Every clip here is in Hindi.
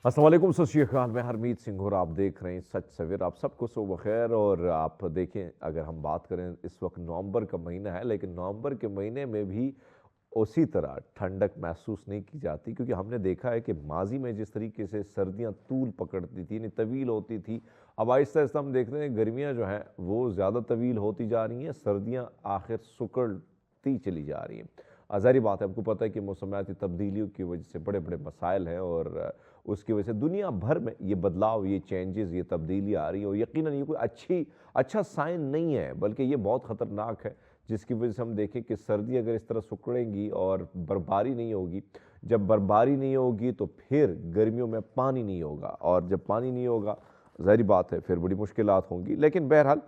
अस्सलाम वालेकुम, सत श्री अकाल। मैं हरमीत सिंह और आप देख रहे हैं सच सवेर। आप सबको सुबह खैर। और आप देखें, अगर हम बात करें, इस वक्त नवंबर का महीना है, लेकिन नवंबर के महीने में भी उसी तरह ठंडक महसूस नहीं की जाती, क्योंकि हमने देखा है कि माजी में जिस तरीके से सर्दियां तूल पकड़ती थी, यानी तवील होती थी, अब आहिस्ता आहिस्ता हम देख रहे हैं गर्मियां जो हैं वो ज़्यादा तवील होती जा रही हैं, सर्दियां आखिर सुकड़ती चली जा रही हैं। ज़ाहिर बात है, आपको पता है कि मौसमियाती तब्दीलियों की वजह से बड़े बड़े मसाइल हैं, और उसकी वजह से दुनिया भर में ये बदलाव, ये चेंजेस, ये तब्दीली आ रही है। और यकीनन ये कोई अच्छा साइन नहीं है, बल्कि ये बहुत ख़तरनाक है, जिसकी वजह से हम देखें कि सर्दी अगर इस तरह सिकुड़ेंगी और बर्फबारी नहीं होगी, जब बर्फबारी नहीं होगी तो फिर गर्मियों में पानी नहीं होगा, और जब पानी नहीं होगा ज़ाहिर बात है फिर बड़ी मुश्किलात होंगी। लेकिन बहरहाल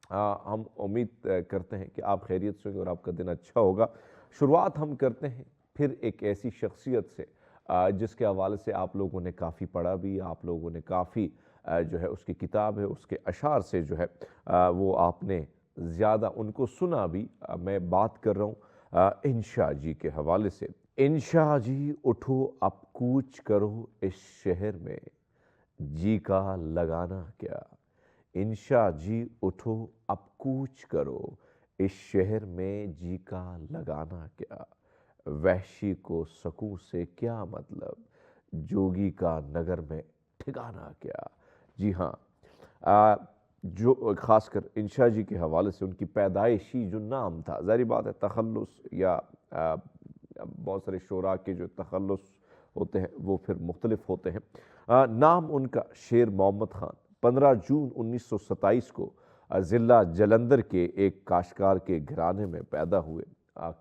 हम उम्मीद करते हैं कि आप खैरियत से होंगे और आपका दिन अच्छा होगा। शुरुआत हम करते हैं फिर एक ऐसी शख्सियत से जिसके हवाले से आप लोगों ने काफ़ी पढ़ा भी, आप लोगों ने काफ़ी जो है उसकी किताब है, उसके अशार से जो है वो आपने ज़्यादा उनको सुना भी। मैं बात कर रहा हूँ इंशा जी के हवाले से। इंशा जी उठो अब कूच करो इस शहर में, जी का लगाना क्या। इंशा जी उठो अब कूच करो इस शहर में, जी का लगाना क्या। वहशी को सकूं से क्या मतलब, जोगी का नगर में ठिकाना क्या। जी हाँ, जो ख़ासकर इंशा जी के हवाले से उनकी पैदाइशी जो नाम था, ज़ाहिर बात है तखल्लुस या बहुत सारे शोरा के जो तखल्लुस होते हैं वो फिर मुख्तलिफ होते हैं। नाम उनका शेर मोहम्मद ख़ान 15 जून 1927 को ज़िला जलंधर के एक काश्तकार के घराने में पैदा हुए।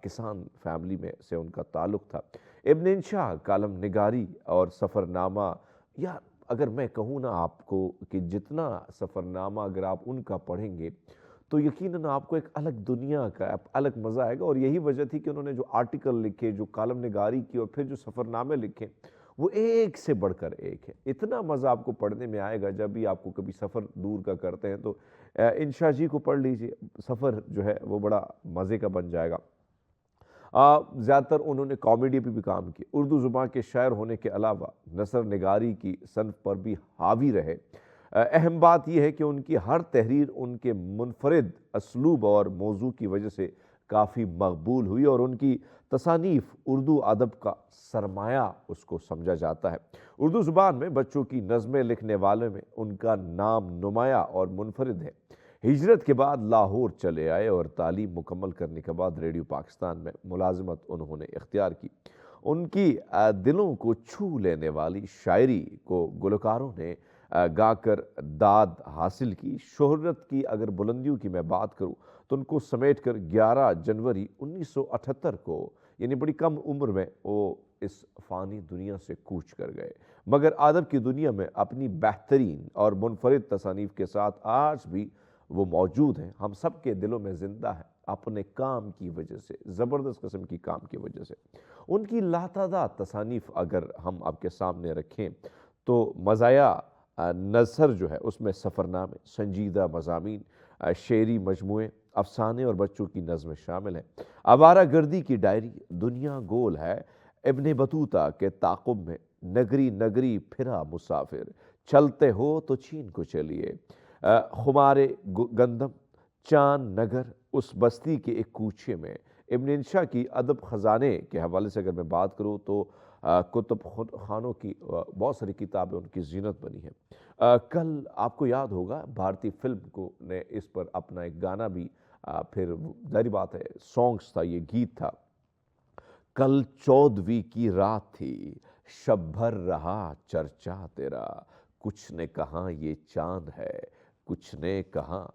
किसान फैमिली में से उनका ताल्लुक़ था। इब्न इंशा कालम निगारी और सफ़रनामा, या अगर मैं कहूँ ना आपको कि जितना सफ़रनामा अगर आप उनका पढ़ेंगे तो यकीनन आपको एक अलग दुनिया का अलग मज़ा आएगा। और यही वजह थी कि उन्होंने जो आर्टिकल लिखे, जो कालम निगारी की, और फिर जो सफ़रनामे लिखे, वो एक से बढ़कर एक है। इतना मज़ा आपको पढ़ने में आएगा। जब भी आपको कभी सफ़र दूर का करते हैं तो इंशा जी को पढ़ लीजिए, सफ़र जो है वो बड़ा मज़े का बन जाएगा। ज़्यादातर उन्होंने कॉमेडी पे भी काम की। उर्दू ज़ुबान के शायर होने के अलावा नसर निगारी की सनफ़ पर भी हावी रहे। अहम बात यह है कि उनकी हर तहरीर उनके मुनफरिद असलूब और मौजू की वजह से काफ़ी मकबूल हुई, और उनकी तसानीफ़ उर्दू अदब का सरमाया उसको समझा जाता है। उर्दू ज़ुबान में बच्चों की नज़में लिखने वाले में उनका नाम नुमाया और मुनफरिद है। हिजरत के बाद लाहौर चले आए, और तालीम मुकम्मल करने के बाद रेडियो पाकिस्तान में मुलाजमत उन्होंने इख्तियार की। उनकी दिलों को छू लेने वाली शायरी को गुलकारों ने गाकर दाद हासिल की। शोहरत की अगर बुलंदियों की मैं बात करूं तो उनको समेट कर 11 जनवरी 1978 को, यानी बड़ी कम उम्र में, वो इस फ़ानी दुनिया से कूच कर गए। मगर अदब की दुनिया में अपनी बेहतरीन और मुनफरिद तसानीफ़ के साथ आज भी वो मौजूद हैं, हम सब के दिलों में ज़िंदा है, अपने काम की वजह से, ज़बरदस्त किस्म की काम की वजह से। उनकी लातादाद तसानीफ़ अगर हम आपके सामने रखें तो मज़ाया नज़र जो है उसमें सफ़रनामे, संजीदा मज़ामीन, शेरी मजमूए, अफ़साने और बच्चों की नज़में शामिल हैं। आवारा गर्दी की डायरी, दुनिया गोल है, इब्ने बतूता के ताक़ुब में, नगरी नगरी फिरा मुसाफिर, चलते हो तो चीन को चलिए, खुमारे गंदम, चांद नगर, उस बस्ती के एक कूचे में। इब्न इंशा की अदब ख़जाने के हवाले से अगर मैं बात करूँ तो कुतुब खानों की बहुत सारी किताबें उनकी ज़ीनत बनी हैं। कल आपको याद होगा भारतीय फिल्म को ने इस पर अपना एक गाना भी, फिर ज़ाहिर बात है सॉन्ग्स था, ये गीत था। कल 14वीं की रात थी, शब भर रहा चर्चा तेरा, कुछ ने कहा ये चांद है, कुछ ने कहा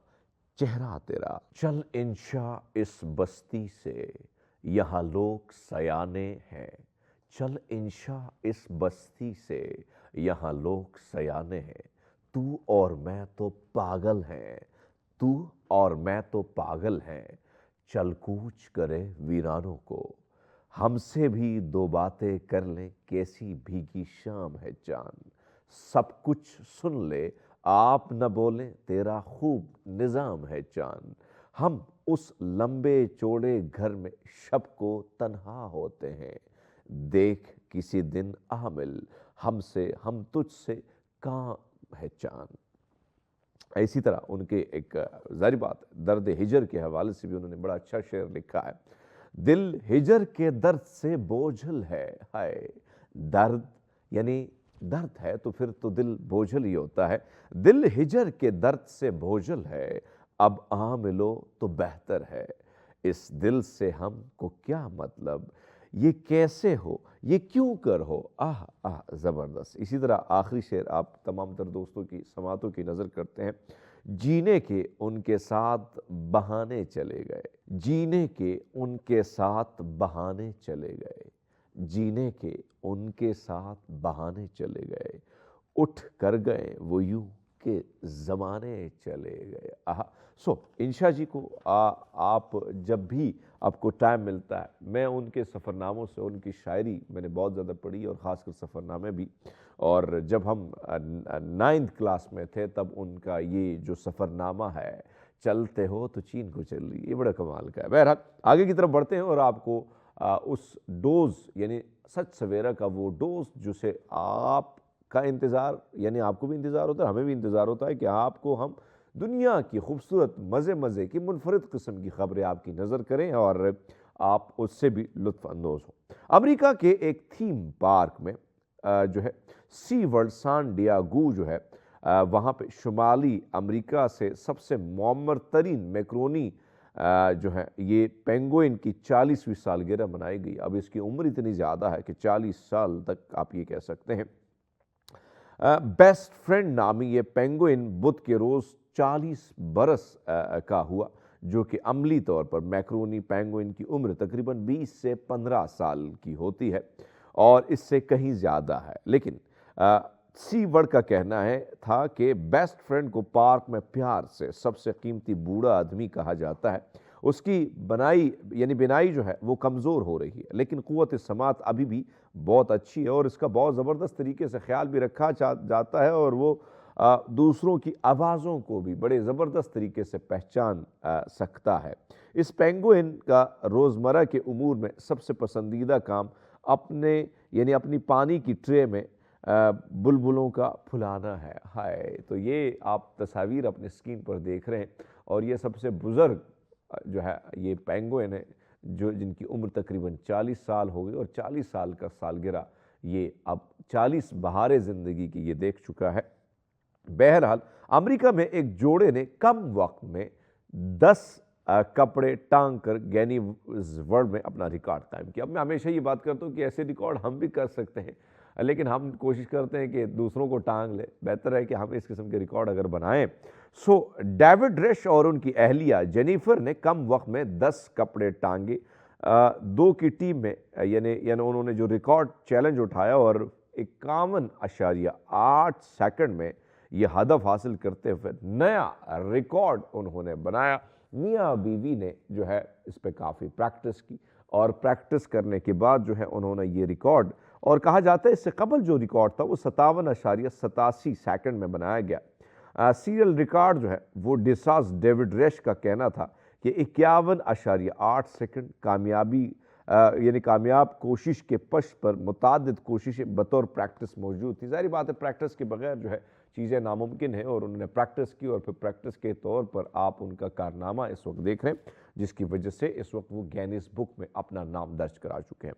चेहरा तेरा। चल इंशा इस बस्ती से, यहाँ लोग सयाने हैं। चल इंशा इस बस्ती से, यहाँ लोग सयाने हैं। तू और मैं तो पागल हैं, तू और मैं तो पागल हैं। चल कूच करे वीरानों को, हमसे भी दो बातें कर ले, कैसी भीगी शाम है चांद। सब कुछ सुन ले, आप न बोले, तेरा खूब निज़ाम है चांद। हम उस लंबे चौड़े घर में शब को तन्हा होते हैं, देख किसी दिन आमिल हमसे, हम तुझसे कहाँ है चांद। इसी तरह उनके एक ज़ाहिर बात दर्द हिजर के हवाले से भी उन्होंने बड़ा अच्छा शेर लिखा है। दिल हिजर के दर्द से बोझल है, हाय दर्द यानी दर्द है तो फिर तो दिल बोझल ही होता है। दिल हिजर के दर्द से बोझल है, अब आ मिलो तो बेहतर है। इस दिल से हमको क्या मतलब, ये कैसे हो, ये क्यों कर हो, आह आह ज़बरदस्त। इसी तरह आखिरी शेर आप तमाम तर दोस्तों की समातों की नज़र करते हैं। जीने के उनके साथ बहाने चले गए, जीने के उनके साथ बहाने चले गए, जीने के उनके साथ बहाने चले गए, उठ कर गए वो यूं के ज़माने चले गए। आहा। सो इंशा जी को आप जब भी आपको टाइम मिलता है, मैं उनके सफ़रनामों से उनकी शायरी मैंने बहुत ज़्यादा पढ़ी और ख़ासकर सफ़रनामे भी। और जब हम 9th क्लास में थे तब उनका ये जो सफ़रनामा है, चलते हो तो चीन को चल रही, ये बड़ा कमाल का है। बहरहाल आगे की तरफ बढ़ते हैं और आपको उस डोज़ यानी सच सवेरा का वो डोज़ जिसे आप का इंतज़ार यानी आपको भी इंतज़ार होता है, हमें भी इंतज़ार होता है कि आपको हम दुनिया की खूबसूरत मज़े मज़े की मुनफरद किस्म की ख़बरें आपकी नज़र करें और आप उससे भी लुत्फ़ अंदोज़ हों। अमेरिका के एक थीम पार्क में जो है सी वर्ल्ड सान डियागो जो है, वहाँ पे शुमाली अमेरिका से सबसे मुअम्मर तरीन मैक्रोनी जो है ये पेंगुइन की 40वीं सालगिरह मनाई गई। अब इसकी उम्र इतनी ज़्यादा है कि 40 साल तक आप ये कह सकते हैं। बेस्ट फ्रेंड नामी ये पेंगुइन बुध के रोज़ 40 बरस का हुआ, जो कि अमली तौर पर मैक्रोनी पेंगुइन की उम्र तकरीबन 20 से 15 साल की होती है और इससे कहीं ज़्यादा है। लेकिन सी वर्ड का कहना है था कि बेस्ट फ्रेंड को पार्क में प्यार से सबसे कीमती बूढ़ा आदमी कहा जाता है। उसकी बनाई यानी बिनाई जो है वो कमज़ोर हो रही है, लेकिन क़ुव्वत समात अभी भी बहुत अच्छी है और इसका बहुत ज़बरदस्त तरीके से ख्याल भी रखा जाता है और वो दूसरों की आवाज़ों को भी बड़े ज़बरदस्त तरीके से पहचान सकता है। इस पेंगुइन का रोज़मर्रा के उमूर में सबसे पसंदीदा काम अपने यानी अपनी पानी की ट्रे में बुलबुलों का फुलाना है। हाय, तो ये आप तस्वीर अपने स्क्रीन पर देख रहे हैं और ये सबसे बुज़ुर्ग जो है ये पेंगुइन है जो जिनकी उम्र तकरीबन 40 साल हो गई और 40 साल का सालगिरह ये अब 40 बहारें ज़िंदगी की ये देख चुका है। बहरहाल अमेरिका में एक जोड़े ने कम वक्त में 10 कपड़े टांग कर गिनीज वर्ल्ड में अपना रिकॉर्ड कायम किया। अब मैं हमेशा ये बात करता हूँ कि ऐसे रिकॉर्ड हम भी कर सकते हैं, लेकिन हम कोशिश करते हैं कि दूसरों को टांग ले। बेहतर है कि हम इस किस्म के रिकॉर्ड अगर बनाएं। सो डेविड रेश और उनकी अहलिया जेनिफर ने कम वक्त में 10 कपड़े टांगे। 2 की टीम में यानी उन्होंने जो रिकॉर्ड चैलेंज उठाया और 51.8 सेकंड में ये हदफ हासिल करते हुए नया रिकॉर्ड उन्होंने बनाया। मियाँ बीवी ने जो है इस पर काफ़ी प्रैक्टिस की और प्रैक्टिस करने के बाद जो है उन्होंने ये रिकॉर्ड, और कहा जाता है इससे कबल जो रिकॉर्ड था वो 57.87 सेकंड में बनाया गया। सीरियल रिकॉर्ड जो है वो डिसास डेविड रेश का कहना था कि 51.8 सेकंड कामयाबी यानी कामयाब कोशिश के पश्च पर मुतादिद कोशिशें बतौर प्रैक्टिस मौजूद थी। ज़ाहिर बात है प्रैक्टिस के बगैर जो है चीज़ें नामुमकिन हैं और उन्होंने प्रैक्टिस की और फिर प्रैक्टिस के तौर पर आप उनका कारनामा इस वक्त देख रहे हैं, जिसकी वजह से इस वक्त वो गिनीज बुक में अपना नाम दर्ज करा चुके हैं।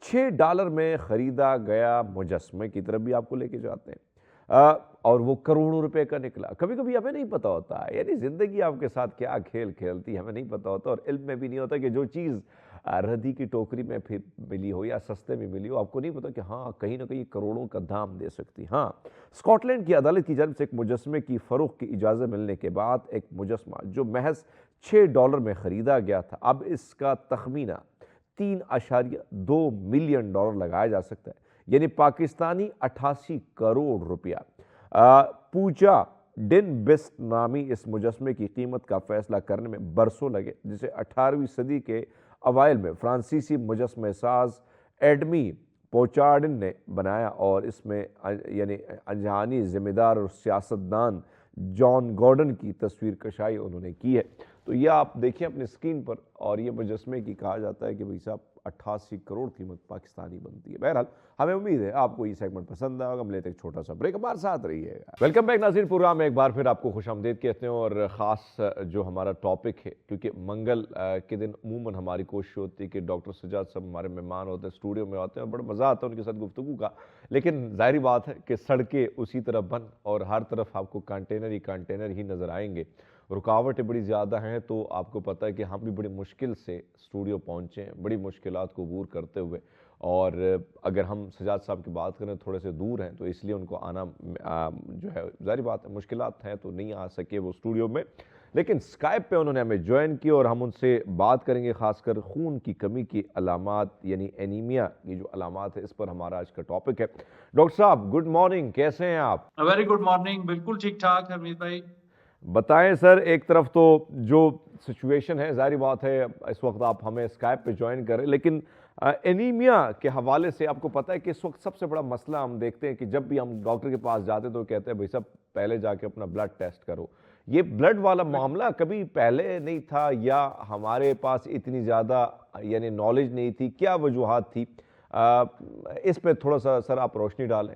$6 में ख़रीदा गया मुजस्मे की तरफ भी आपको लेके जाते हैं और वो करोड़ों रुपए का निकला। कभी कभी हमें नहीं पता होता है, यानी ज़िंदगी आपके साथ क्या खेल खेलती है हमें नहीं पता होता, और इल्म में भी नहीं होता कि जो चीज़ रद्दी की टोकरी में फिर मिली हो या सस्ते में मिली हो, आपको नहीं पता कि हाँ कहीं ना कहीं करोड़ों का दाम दे सकती। हाँ, स्कॉटलैंड की अदालत की जानब से एक मुजस्मे की फ़रोख्त की इजाज़त मिलने के बाद एक मुजस्मा जो महज $6 में ख़रीदा गया था, अब इसका तखमीना $3.2 मिलियन लगाया जा सकता है, यानी पाकिस्तानी 88 करोड़ रुपया। पूजा डिन बेस्ट नामी इस मुजस्मे की कीमत का फैसला करने में बरसों लगे, जिसे 18वीं सदी के अवाइल में फ्रांसीसी मुजस्मे साज एडमी पोचार्डिन ने बनाया और इसमें यानी अनजानी जिम्मेदार और सियासतदान जॉन गॉर्डन की तस्वीर कशाई उन्होंने की है। तो ये आप देखिए अपनी स्क्रीन पर, और ये मुजस्मे की कहा जाता है कि भाई साहब 88 करोड़ कीमत पाकिस्तानी बनती है। बहरहाल हमें उम्मीद है आपको ये सेगमेंट पसंद आएगा। हम लेते एक छोटा सा ब्रेक, हमारे साथ रहिएगा। वेलकम बैक नाज़रीन, प्रोग्राम में एक बार फिर आपको खुशामदीद कहते हैं। और ख़ास जो हमारा टॉपिक है, क्योंकि मंगल के दिन अमूमन हमारी कोशिश होती है कि डॉक्टर सजाद साहब हमारे मेहमान होते हैं, स्टूडियो में आते हैं और बड़ा मज़ा आता है उनके साथ गुफ्तगू का। लेकिन जाहिर बात है कि सड़कें उसी तरह बंद और हर तरफ आपको कंटेनर ही नज़र आएंगे, रुकावटें बड़ी ज़्यादा हैं। तो आपको पता है कि हम भी बड़ी मुश्किल से स्टूडियो पहुँचे हैं, बड़ी मुश्किलात को अबूर करते हुए। और अगर हम सजाद साहब की बात करें, थोड़े से दूर हैं, तो इसलिए उनको आना जो है ज़ाहिर बात है मुश्किलात हैं, तो नहीं आ सके वो स्टूडियो में। लेकिन स्काइप पे उन्होंने हमें ज्वाइन किया और हम उनसे बात करेंगे खासकर खून की कमी की अलामात यानी एनीमिया की जो अलामात है, इस पर हमारा आज का टॉपिक है। डॉक्टर साहब गुड मॉर्निंग, कैसे हैं आप? वेरी गुड मॉर्निंग, बिल्कुल ठीक ठाक हरमीत भाई। बताएं सर, एक तरफ तो जो सिचुएशन है, जाहिर बात है इस वक्त आप हमें स्काइप पे ज्वाइन करें, लेकिन एनीमिया के हवाले से आपको पता है कि इस वक्त सबसे बड़ा मसला हम देखते हैं कि जब भी हम डॉक्टर के पास जाते हैं तो कहते हैं भाई साहब पहले जाके अपना ब्लड टेस्ट करो। ये ब्लड वाला मामला कभी पहले नहीं था, या हमारे पास इतनी ज़्यादा यानी नॉलेज नहीं थी, क्या वजूहात थी? इस पे थोड़ा सा सर आप रोशनी डालें।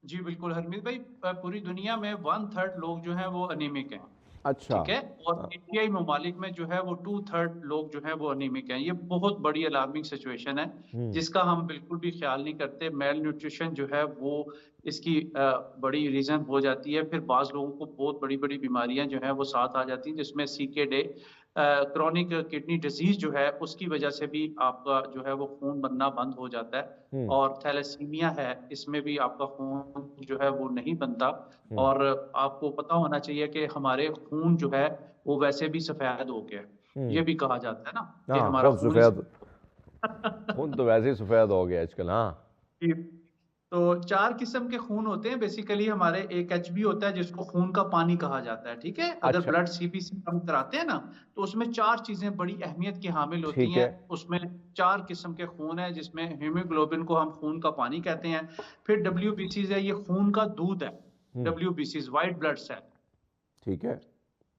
जी बिल्कुल हरमीत भाई, पूरी दुनिया में 1/3 लोग जो हैं वो अनीमिक हैं। अच्छा। ठीक है, और एशियाई ममालिक में जो है वो 2/3 लोग जो हैं वो अनीमिक हैं। ये बहुत बड़ी अलार्मिंग सिचुएशन है जिसका हम बिल्कुल भी ख्याल नहीं करते। मेल न्यूट्रिशन जो है वो इसकी बड़ी रीजन हो जाती है। फिर बाज़ लोगों को बहुत बड़ी बड़ी बीमारियां जो हैं वो साथ आ जाती हैं, जिसमें CKD क्रॉनिक किडनी डिजीज जो है उसकी वजह से भी आपका जो है वो खून बनना बंद हो जाता है। और थैलेसीमिया है, इसमें भी आपका खून जो है वो नहीं बनता। और आपको पता होना चाहिए कि हमारे खून जो है वो वैसे भी सफेद हो गया है। ये भी कहा जाता है ना कि हाँ, हमारा खून खून ही सफ़ेद, खून तो वैसे ही सफ़ेद हो गया आजकल। हाँ। तो 4 किस्म के खून होते हैं बेसिकली हमारे। एक HB होता है जिसको खून का पानी कहा जाता है। ठीक है, अगर अच्छा। ब्लड CBC हम कराते हैं ना, तो उसमें 4 चीजें बड़ी अहमियत की हामिल होती ठीक हैं। है। उसमें 4 किस्म के खून है, जिसमें हीमोग्लोबिन को हम खून का पानी कहते हैं। फिर WBCs है, ये खून का दूध है। WBCs white blood cell. ठीक है।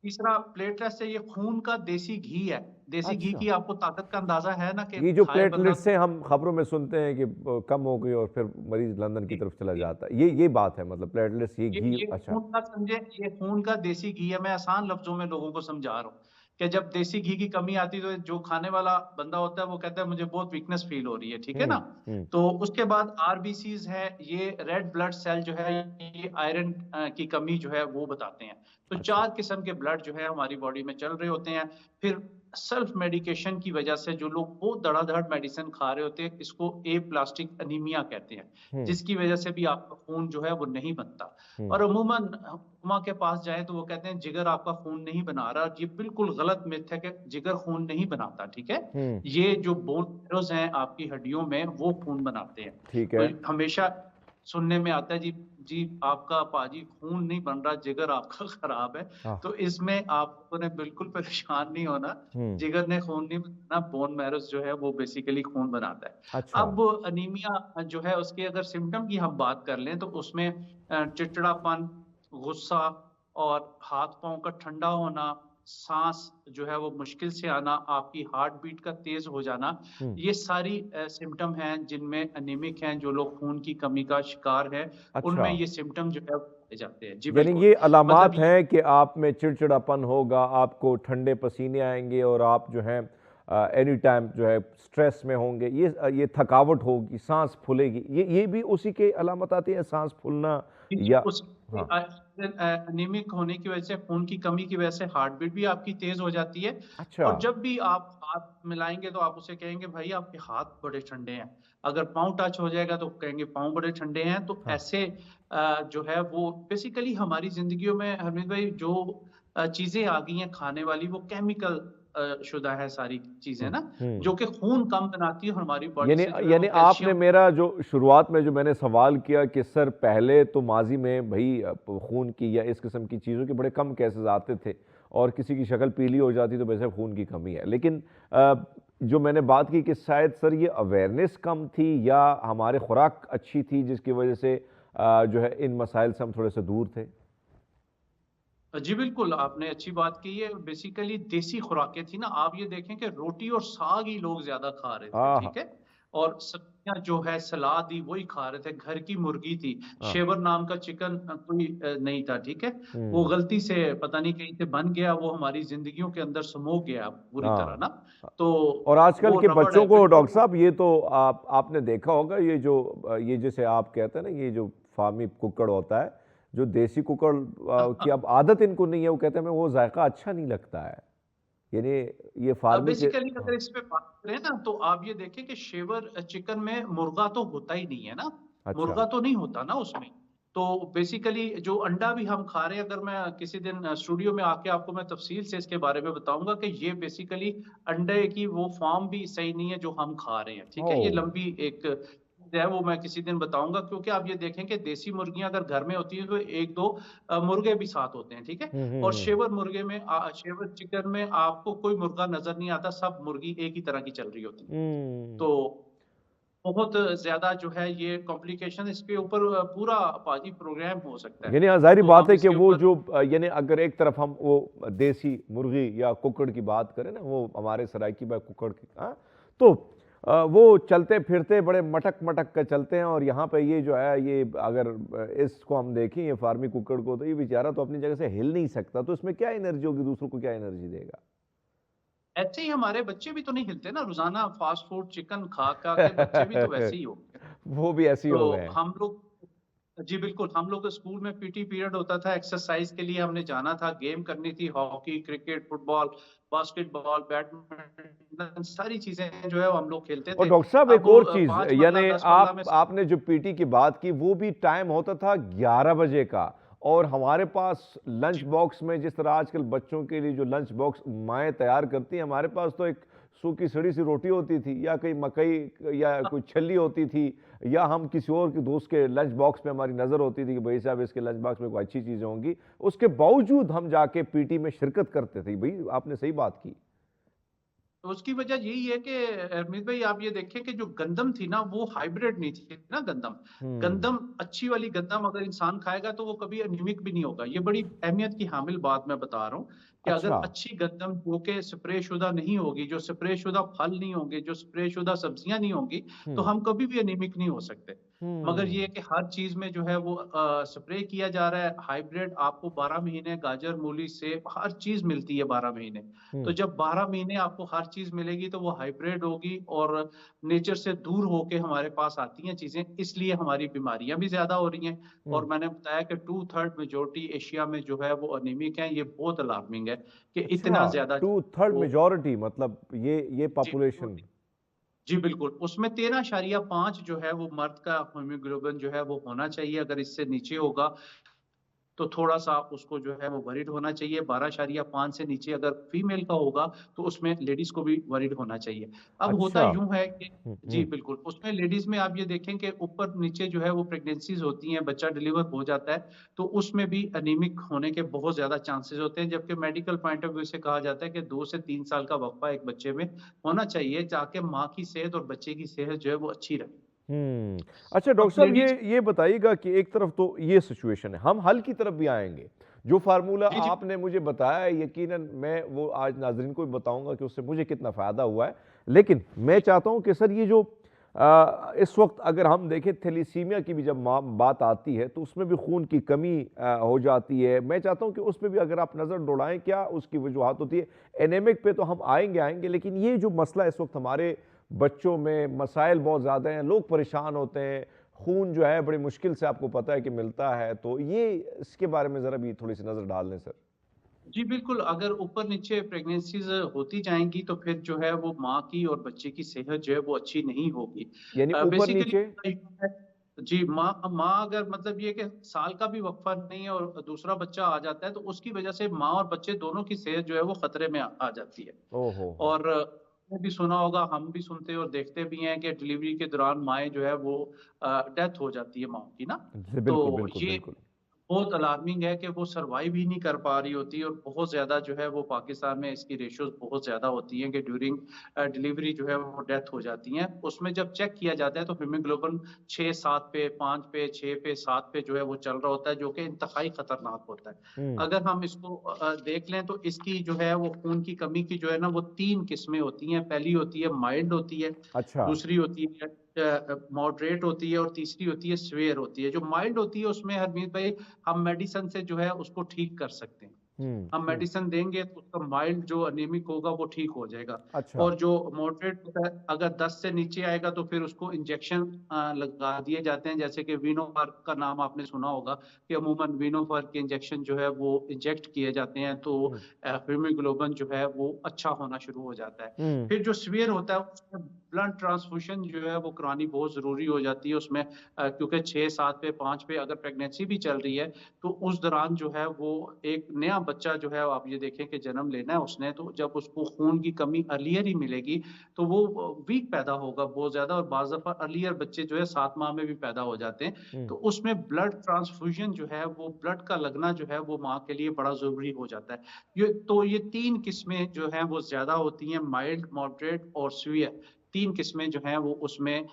तीसरा प्लेटलेट्स है, ये खून का देसी घी है। देसी घी अच्छा, की आपको ताकत का अंदाजा है ना कि ये जो खाए बंदा। प्लेटलेट्स हैं हम खबरों में सुनते हैं कि कम हो गई और फिर मरीज लंदन की तरफ चला जाता है, ये बात है, मतलब प्लेटलेट्स ये घी। ये अच्छा। खून का समझे, ये खून का देसी घी है। मैं आसान लफ्जों में लोगों को समझा रहा हूँ कि जब देसी घी की कमी आती है तो जो खाने वाला बंदा होता है वो कहता है मुझे बहुत वीकनेस फील हो रही है। ठीक है हम्म। ना। हम्म। तो उसके बाद RBCs है, ये रेड ब्लड सेल जो है, ये आयरन की कमी जो है वो बताते हैं। तो अच्छा। 4 किस्म के ब्लड जो है हमारी बॉडी में चल रहे होते हैं। फिर सेल्फ मेडिकेशन की वजह से जो लोग बहुत धड़ाधड़ मेडिसिन खा रहे होते हैं, इसको एप्लास्टिक अनीमिया कहते हैं, हम्म। जिसकी वजह से भी आपका खून जो है वो नहीं बनता। हम्म। और अमूमन हुक्मा के पास जाए तो वो कहते हैं जिगर आपका खून नहीं बना रहा। ये बिल्कुल गलत मिथ है कि जिगर खून नहीं बनाता। ठीक है, हम्म। ये जो बोन मैरोज हैं आपकी हड्डियों में, वो खून बनाते हैं। ठीक तो है। हमेशा सुनने में आता है जी, जी आपका पाजी खून नहीं बन रहा, जिगर आपका खराब है। हाँ। तो इसमें आपको ने बिल्कुल परेशान नहीं होना। हम्म। जिगर ने खून नहीं बनाना, बोन मैरोज जो है वो बेसिकली खून बनाता है। अच्छा। अब अनीमिया जो है उसके अगर सिम्टम की हम बात कर लें तो उसमें चिड़चिड़ापन, गुस्सा और हाथ पांव का ठंडा होना, सांस जो है वो मुश्किल से आना, आपकी हार्ट बीट का तेज हो जाना, हम्म। ये सारी सिम्टम हैं जिनमें अनीमिक हैं जो लोग खून की कमी का शिकार है। अच्छा, उनमें ये सिम्टम जो है पाए जाते हैं। जी यानी बिल्कुल। ये मतलब अलामात हैं कि आप में चिड़चिड़ापन होगा, आपको ठंडे पसीने आएंगे और आप जो है एनी टाइम जो है स्ट्रेस में होंगे, ये थकावट होगी, सांस फूलेगी, ये भी उसी के अलामत आती है, सांस फूलना या? उस हाँ। अनीमिक होने की वजह से, खून की कमी की वजह से हार्ट बीट भी आपकी तेज हो जाती है। अच्छा। और जब भी आप हाथ मिलाएंगे तो आप उसे कहेंगे भाई आपके हाथ बड़े ठंडे हैं। अगर पाँव टच हो जाएगा तो कहेंगे पाँव बड़े ठंडे हैं। तो हाँ। ऐसे जो है वो बेसिकली हमारी जिंदगियों में हरमीत भाई जो चीजें आ गई हैं खाने वाली, वो केमिकल शुदा है सारी चीजें हम्म। ना, हम्म। जो कि खून कम बनाती है और हमारी बॉडी यानी से जो है वो यानी आपने कैल्शियम। मेरा जो शुरुआत में जो मैंने सवाल किया कि सर पहले तो माजी में भाई खून की या इस किस्म की चीज़ों के बड़े कम केसेस आते थे और किसी की शक्ल पीली हो जाती तो वैसे खून की कमी है, लेकिन जो मैंने बात की कि शायद सर ये अवेयरनेस कम थी या हमारे खुराक अच्छी थी जिसकी वजह से जो है इन मसाइल से हम थोड़े से दूर थे। जी बिल्कुल, आपने अच्छी बात की है। बेसिकली देसी खुराकें थी ना, आप ये देखें कि रोटी और साग ही लोग ज़्यादा खा रहे थे, आहा! ठीक है? और सब्जियाँ जो है, सलाद ही वही खा रहे थे, घर की मुर्गी थी। हाँ। शेवर नाम का चिकन कोई नहीं था, ठीक है? वो हुँ। गलती से पता नहीं कहीं से बन गया, वो हमारी ज़िंदगियों के अंदर समा गया पूरी तरह हाँ। ना। तो और आजकल वो के रबड़ बच्चों है, को बिल्कुल डॉक्टर वो साहब ये तो आपने देखा होगा ये जो ये जैसे आप कहते हैं ना ये जो फार्मी कुक्कड़ होता है, जो देसी कुक्कड़ की अब आदत इनको नहीं है, वो कहते हैं हमें वो जायका अच्छा नहीं लगता है। यानी ये फार्मी के बेसिकली अगर हाँ, इस पे बात करें ना, तो आप ये देखें कि शेवर चिकन में मुर्गा तो होता ही नहीं है ना, अच्छा। मुर्गा तो नहीं होता ना उसमें। तो बेसिकली जो अंडा भी हम खा रहे हैं, अगर मैं किसी दिन स्टूडियो में आके आपको मैं तफसील से इसके बारे में बताऊंगा कि ये बेसिकली अंडे की वो फॉर्म भी सही नहीं है जो हम खा रहे हैं, ठीक है? ये ओह! लंबी एक है, वो मैं किसी दिन बताऊंगा, क्योंकि आप ये देखें कि देसी मुर्गियां अगर घर में होती है तो एक दो मुर्गे भी साथ होते हैं, ठीक है? हुँ, हुँ, और हुँ। शेवर मुर्गे में शेवर चिकन में आपको कोई मुर्गा नजर नहीं आता, सब मुर्गी एक ही तरह की चल रही होती है। हुँ। तो बहुत ज्यादा जो है ये कॉम्प्लिकेशन इसके ऊपर पूरा पाजी प्रोग्राम हो सकता है। यानी ज़ाहिर-सी तो बात हम है कि इसके वो ऊपर जो यानी अगर एक तरफ हम वो देसी मुर्गी या कुक्कड़ की बात करें ना, वो हमारे सराइकी बाई कुक्कड़ की तो वो चलते-फिरते बड़े मटक-मटक के चलते हैं और यहाँ पे ये जो है ये अगर इसको हम देखें ये फार्मी कुक्कड़ को तो ये बेचारा तो अपनी जगह से हिल नहीं सकता, तो इसमें क्या एनर्जी होगी, दूसरों को क्या एनर्जी देगा? ऐसे ही हमारे बच्चे भी तो नहीं हिलते ना, रोजाना फास्ट फूड चिकन खा खा के बच्चे भी तो वैसे ही हो गए। वो भी ऐसे ही तो हो गए हैं। हम लोग जी बिल्कुल, हम लोग के स्कूल में पीटी पीरियड होता था, एक्सरसाइज के लिए हमने जाना था, गेम करनी थी, hockey, cricket, football, basketball, badminton, सारी चीज़ें जो है वो हम लोग खेलते और थे। डॉक्टर साहब एक अब और चीज़ 5 मरला, यानी 10 मरला में आप आपने जो पीटी की बात की वो भी टाइम होता था 11 बजे का और हमारे पास लंच जी, बॉक्स में जिस तरह आजकल बच्चों के लिए जो लंच बॉक्स माएँ तैयार करती हैं हमारे पास तो एक सूखी सड़ी सी रोटी होती थी या कहीं मकई या कोई छल्ली होती थी या हम किसी और के दोस्त के लंच बॉक्स पे हमारी नज़र होती थी कि भाई साहब इसके लंच बॉक्स में कोई अच्छी चीज़ें होंगी उसके बावजूद हम जाके पीटी में शिरकत करते थे भाई आपने सही बात की। तो उसकी वजह यही है कि अमित भाई आप ये देखें कि जो गंदम थी ना, वो हाइब्रिड नहीं थी ना गंदम। हम्म। गंदम अच्छी वाली गंदम अगर इंसान खाएगा तो वो कभी एनीमिक भी नहीं होगा। ये बड़ी अहमियत की हामिल बात मैं बता रहा हूँ कि अगर अच्छा। अच्छी गंदम जो कि स्प्रे शुदा नहीं होगी, जो स्प्रे शुदा फल नहीं होंगे, जो स्प्रे शुदा सब्जियां नहीं होंगी, तो हम्म। हम कभी भी एनीमिक नहीं हो सकते। मगर ये है हम्म। कि हर चीज में जो है वो स्प्रे किया जा रहा है, हाइब्रिड। आपको 12 महीने गाजर, मूली, सेब, हर चीज मिलती है 12 महीने। तो हम्म। जब 12 महीने आपको हर चीज मिलेगी तो वो हाइब्रिड होगी और नेचर से दूर होके हमारे पास आती हैं चीजें, इसलिए हमारी बीमारियां भी ज्यादा हो रही हैं। हम्म। और मैंने बताया कि 2/3 मेजोरिटी एशिया में जो है वो अनिमिक है। ये बहुत अलार्मिंग है कि अच्छा। इतना ज्यादा टू थर्ड वो। मेजॉरिटी मतलब ये जी पॉपुलेशन। जी बिल्कुल, उसमें 13.5 जो है वो मर्द का हीमोग्लोबिन जो है वो होना चाहिए। अगर इससे नीचे होगा तो थोड़ा-सा उसको जो है वो वरीड होना चाहिए। 12.5 से नीचे अगर फीमेल का होगा, तो उसमें लेडीज़ को भी वरीड होना चाहिए। अब होता अच्छा। यूँ है कि जी हम्म। बिल्कुल, उसमें लेडीज़ में आप ये देखें कि ऊपर-नीचे जो है वो प्रेग्नेंसीज़ होती हैं, बच्चा डिलीवर हो जाता है, तो उसमें भी एनीमिक होने के बहुत ज़्यादा चांसेज़ होते हैं। जबकि मेडिकल पॉइंट ऑफ व्यू से कहा जाता है कि 2 से 3 साल का वक़्फ़ा एक बच्चे में होना चाहिए, ताकि माँ की सेहत और बच्चे की सेहत जो है वो अच्छी रहे। अच्छा डॉक्टर अब साहब लेडीज़ ये बताइएगा कि एक तरफ तो ये सिचुएशन है हम हल की तरफ भी आएंगे जो फार्मूला जी, जी। आपने मुझे बताया है यकीनन मैं वो आज नाजरीन को भी बताऊंगा कि उससे मुझे कितना फ़ायदा हुआ है लेकिन मैं जी, चाहता हूं कि सर ये जो इस वक्त अगर हम देखें थैलीसीमिया की भी जब बात आती है तो उसमें भी खून की कमी हो जाती है मैं चाहता हूं कि उस पर भी अगर आप नज़र दौड़ाएं क्या उसकी वजूहत होती है एनेमिक पे तो हम आएंगे आएंगे लेकिन ये जो मसला इस वक्त हमारे बच्चों में मसाइल बहुत ज़्यादा हैं लोग परेशान होते हैं खून जो है बड़ी मुश्किल से आपको पता है कि मिलता है तो ये इसके बारे में ज़रा भी थोड़ी सी नज़र डाल लें सर। जी, बिल्कुल, अगर ऊपर-नीचे प्रेगनेंसीज़ होती जाएँगी तो फिर जो है वो माँ की और बच्चे की सेहत जो है वो अच्छी नहीं होगी। यानी ऊपर बेसिकली नीचे। जी, माँ माँ अगर मतलब ये कि साल का भी वक़्फ़ा नहीं है और दूसरा बच्चा आ जाता है, तो उसकी वजह से माँ और बच्चे दोनों की सेहत जो है वो खतरे में आ जाती है। ओहो हो। और आपने भी सुना होगा, हम भी सुनते और देखते भी हैं कि डिलीवरी के दौरान माएँ जो है वो डेथ हो जाती है माँओं की ना। जी, बिल्कुल तो बिल्कुल ये बिल्कुल। बहुत अलार्मिंग है कि वो सर्वाइव ही नहीं कर पा रही होती और बहुत ज़्यादा जो है वो पाकिस्तान में इसकी रेशियोज़ बहुत ज़्यादा होती हैं कि ड्यूरिंग डिलीवरी जो है वो डेथ हो जाती हैं। उसमें जब चेक किया जाता है तो हीमोग्लोबिन 6-7 पे, 5 पे, 6 पे, 7 पे जो है वो चल रहा होता है, जो कि इंतहाई खतरनाक होता है। हुँ, अगर हम इसको देख लें तो इसकी जो है वो खून की कमी की जो है ना वो 3 किस्में होती हैं। पहली होती है माइल्ड होती है, अच्छा। दूसरी होती है मॉडरेट होती है और तीसरी होती है सीवियर होती है। जो माइल्ड होती है उसमें हरमीत भाई हम मेडिसिन से जो है उसको ठीक कर सकते हैं। हुँ, हम हुँ, मेडिसिन देंगे तो उसका माइल्ड जो एनीमिक होगा वो ठीक हो जाएगा। अच्छा। और जो मॉडरेट होता है अगर 10 से नीचे आएगा तो फिर उसको इंजेक्शन लगा दिए जाते हैं, जैसे कि विनोफर का नाम आपने सुना होगा कि अमूमन विनोफर के इंजेक्शन जो है वो इंजेक्ट किए जाते हैं तो हुँ, हीमोग्लोबिन जो है वो अच्छा होना शुरू हो जाता है। हुँ, फिर जो सीवियर होता है उसमें ब्लड ट्रांसफ्यूजन जो है वो करानी बहुत ज़रूरी हो जाती है उसमें, क्योंकि 6-7 पे 5 पे अगर प्रेगनेंसी भी चल रही है तो उस दौरान जो है वो एक नया बच्चा जो है आप ये देखें कि जन्म लेना है उसने, तो जब उसको खून की कमी अर्लियर ही मिलेगी तो वो वीक पैदा होगा बहुत ज़्यादा, और बाज़ दफ़ा अर्लियर बच्चे जो है 7 माह में भी पैदा हो जाते हैं। हुँ। तो उसमें ब्लड ट्रांसफ्यूजन जो है वो ब्लड का लगना जो है वो माँ के लिए बड़ा ज़रूरी हो जाता है। ये 3 किस्में जो हैं वो ज़्यादा होती हैं, माइल्ड, मॉडरेट और सीवियर। 3 किस्में जो हैं वो उसमें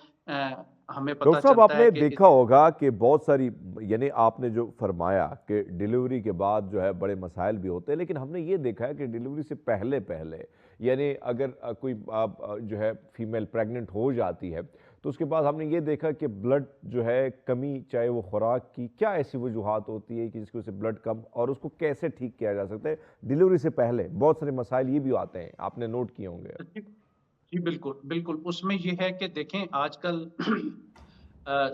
हमें पता डॉक्टर साहब, चलता है आपने कि देखा होगा कि बहुत सारी, यानी आपने जो फरमाया कि डिलीवरी के बाद जो है बड़े मसाइल भी होते हैं, लेकिन हमने ये देखा है कि डिलीवरी से पहले पहले, यानी अगर कोई जो है फीमेल प्रेग्नेंट हो जाती है तो उसके बाद हमने ये देखा कि ब्लड जो है कमी, चाहे वो खुराक की, क्या ऐसी वजूहत होती है कि जिसकी वजह से ब्लड कम, और उसको कैसे ठीक किया जा सकता है डिलीवरी से पहले? बहुत सारे मसाइल ये भी आते हैं, आपने नोट किए होंगे। जी, जी, बिल्कुल, बिल्कुल। उसमें ये है कि देखें आजकल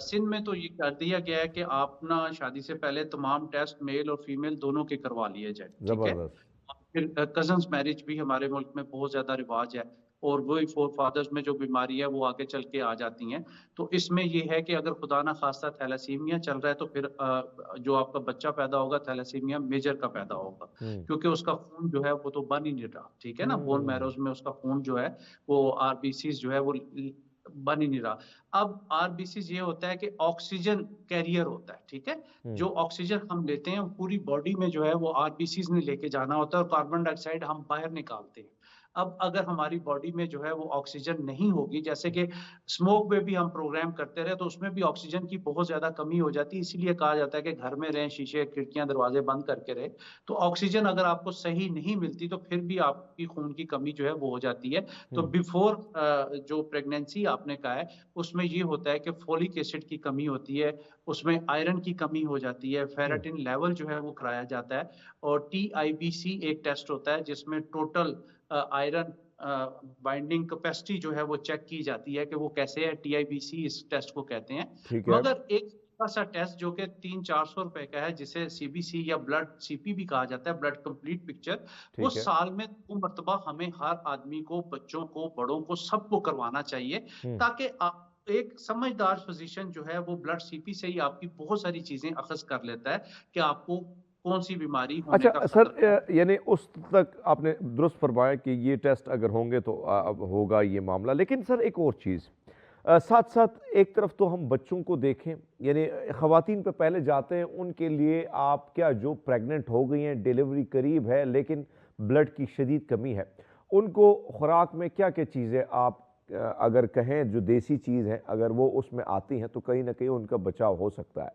सिंध में तो ये कर दिया गया है कि आप ना शादी से पहले तमाम टेस्ट मेल और फीमेल दोनों के करवा लिए जाएँ, ठीक है? ज़बरदस्त। फिर कज़न्स मैरिज भी हमारे मुल्क में बहुत ज़्यादा रिवाज है और वही फ़ोरफ़ादर्स में जो बीमारी है वो आगे चल के आ जाती हैं। तो इसमें ये है कि अगर खुदा ना ख़ास्ता थैलेसीमिया चल रहा है तो फिर जो आपका बच्चा पैदा होगा थैलेसीमिया मेजर का पैदा होगा। हुँ, क्योंकि उसका खून जो है वो तो बन ही नहीं रहा, ठीक है ना? बोन हुँ, मैरोज़ में उसका खून जो है वो आरबीसीज़ जो है वो ल बन ही नहीं रहा। अब आरबीसीज़ ये होता है कि ऑक्सीजन कैरियर होता है, ठीक है? हुँ, जो ऑक्सीजन हम लेते हैं पूरी बॉडी में जो है वो आरबीसीज़ ने लेके जाना होता है और कार्बन डाइऑक्साइड हम बाहर निकालते हैं। अब अगर हमारी बॉडी में जो है वो ऑक्सीजन नहीं होगी, जैसे कि स्मोक में भी हम प्रोग्राम करते रहे तो उसमें भी ऑक्सीजन की बहुत ज़्यादा कमी हो जाती है, इसीलिए कहा जाता है कि घर में रहें, शीशे, खिड़कियाँ, दरवाजे बंद करके रहें। तो ऑक्सीजन अगर आपको सही नहीं मिलती तो फिर भी आपकी खून की कमी जो है वो हो जाती है। तो हुँ, बिफ़ोर जो प्रेगनेंसी आपने कहा है, उसमें ये होता है कि फोलिक एसिड की कमी होती है, उसमें आयरन की कमी हो जाती है, हुँ, फेरेटिन लेवल जो है वो कराया जाता है और टीआईबीसी एक टेस्ट होता है जिसमें टोटल आयरन बाइंडिंग कैपेसिटी जो है वो चेक की जाती है कि वो कैसे है, टीआईबीसी इस टेस्ट को कहते हैं। ठीक है, मगर एक छोटा-सा टेस्ट जो कि 300-400 रुपए का है जिसे सीबीसी या ब्लड सीपी भी कहा जाता है, ब्लड कंप्लीट पिक्चर, वो ठीक है। साल में 2 मर्तबा हमें हर आदमी को, बच्चों को, बड़ों को, सबको करवाना चाहिए हुँ, ताकि एक समझदार फिजिशियन जो है वो ब्लड सीपी से ही आपकी बहुत सारी चीजें अखज़ कर लेता है कि आपको कौन सी बीमारी होने अच्छा का सर, खतरा है। यानी उस तक आपने दुरुस्त फरमाया कि ये टेस्ट अगर होंगे तो अब होगा ये मामला। लेकिन सर एक और चीज़, साथ-साथ एक तरफ तो हम बच्चों को देखें, यानी ख़वातीन पे पहले जाते हैं, उनके लिए आप क्या, जो प्रेग्नेंट हो गई हैं, डिलीवरी करीब है लेकिन ब्लड की शदीद कमी है, उनको खुराक में क्या-क्या चीज़ें आप अगर कहें जो देसी चीज़ हैं, अगर वो उसमें आती हैं तो कहीं न कहीं उनका बचाव हो सकता है?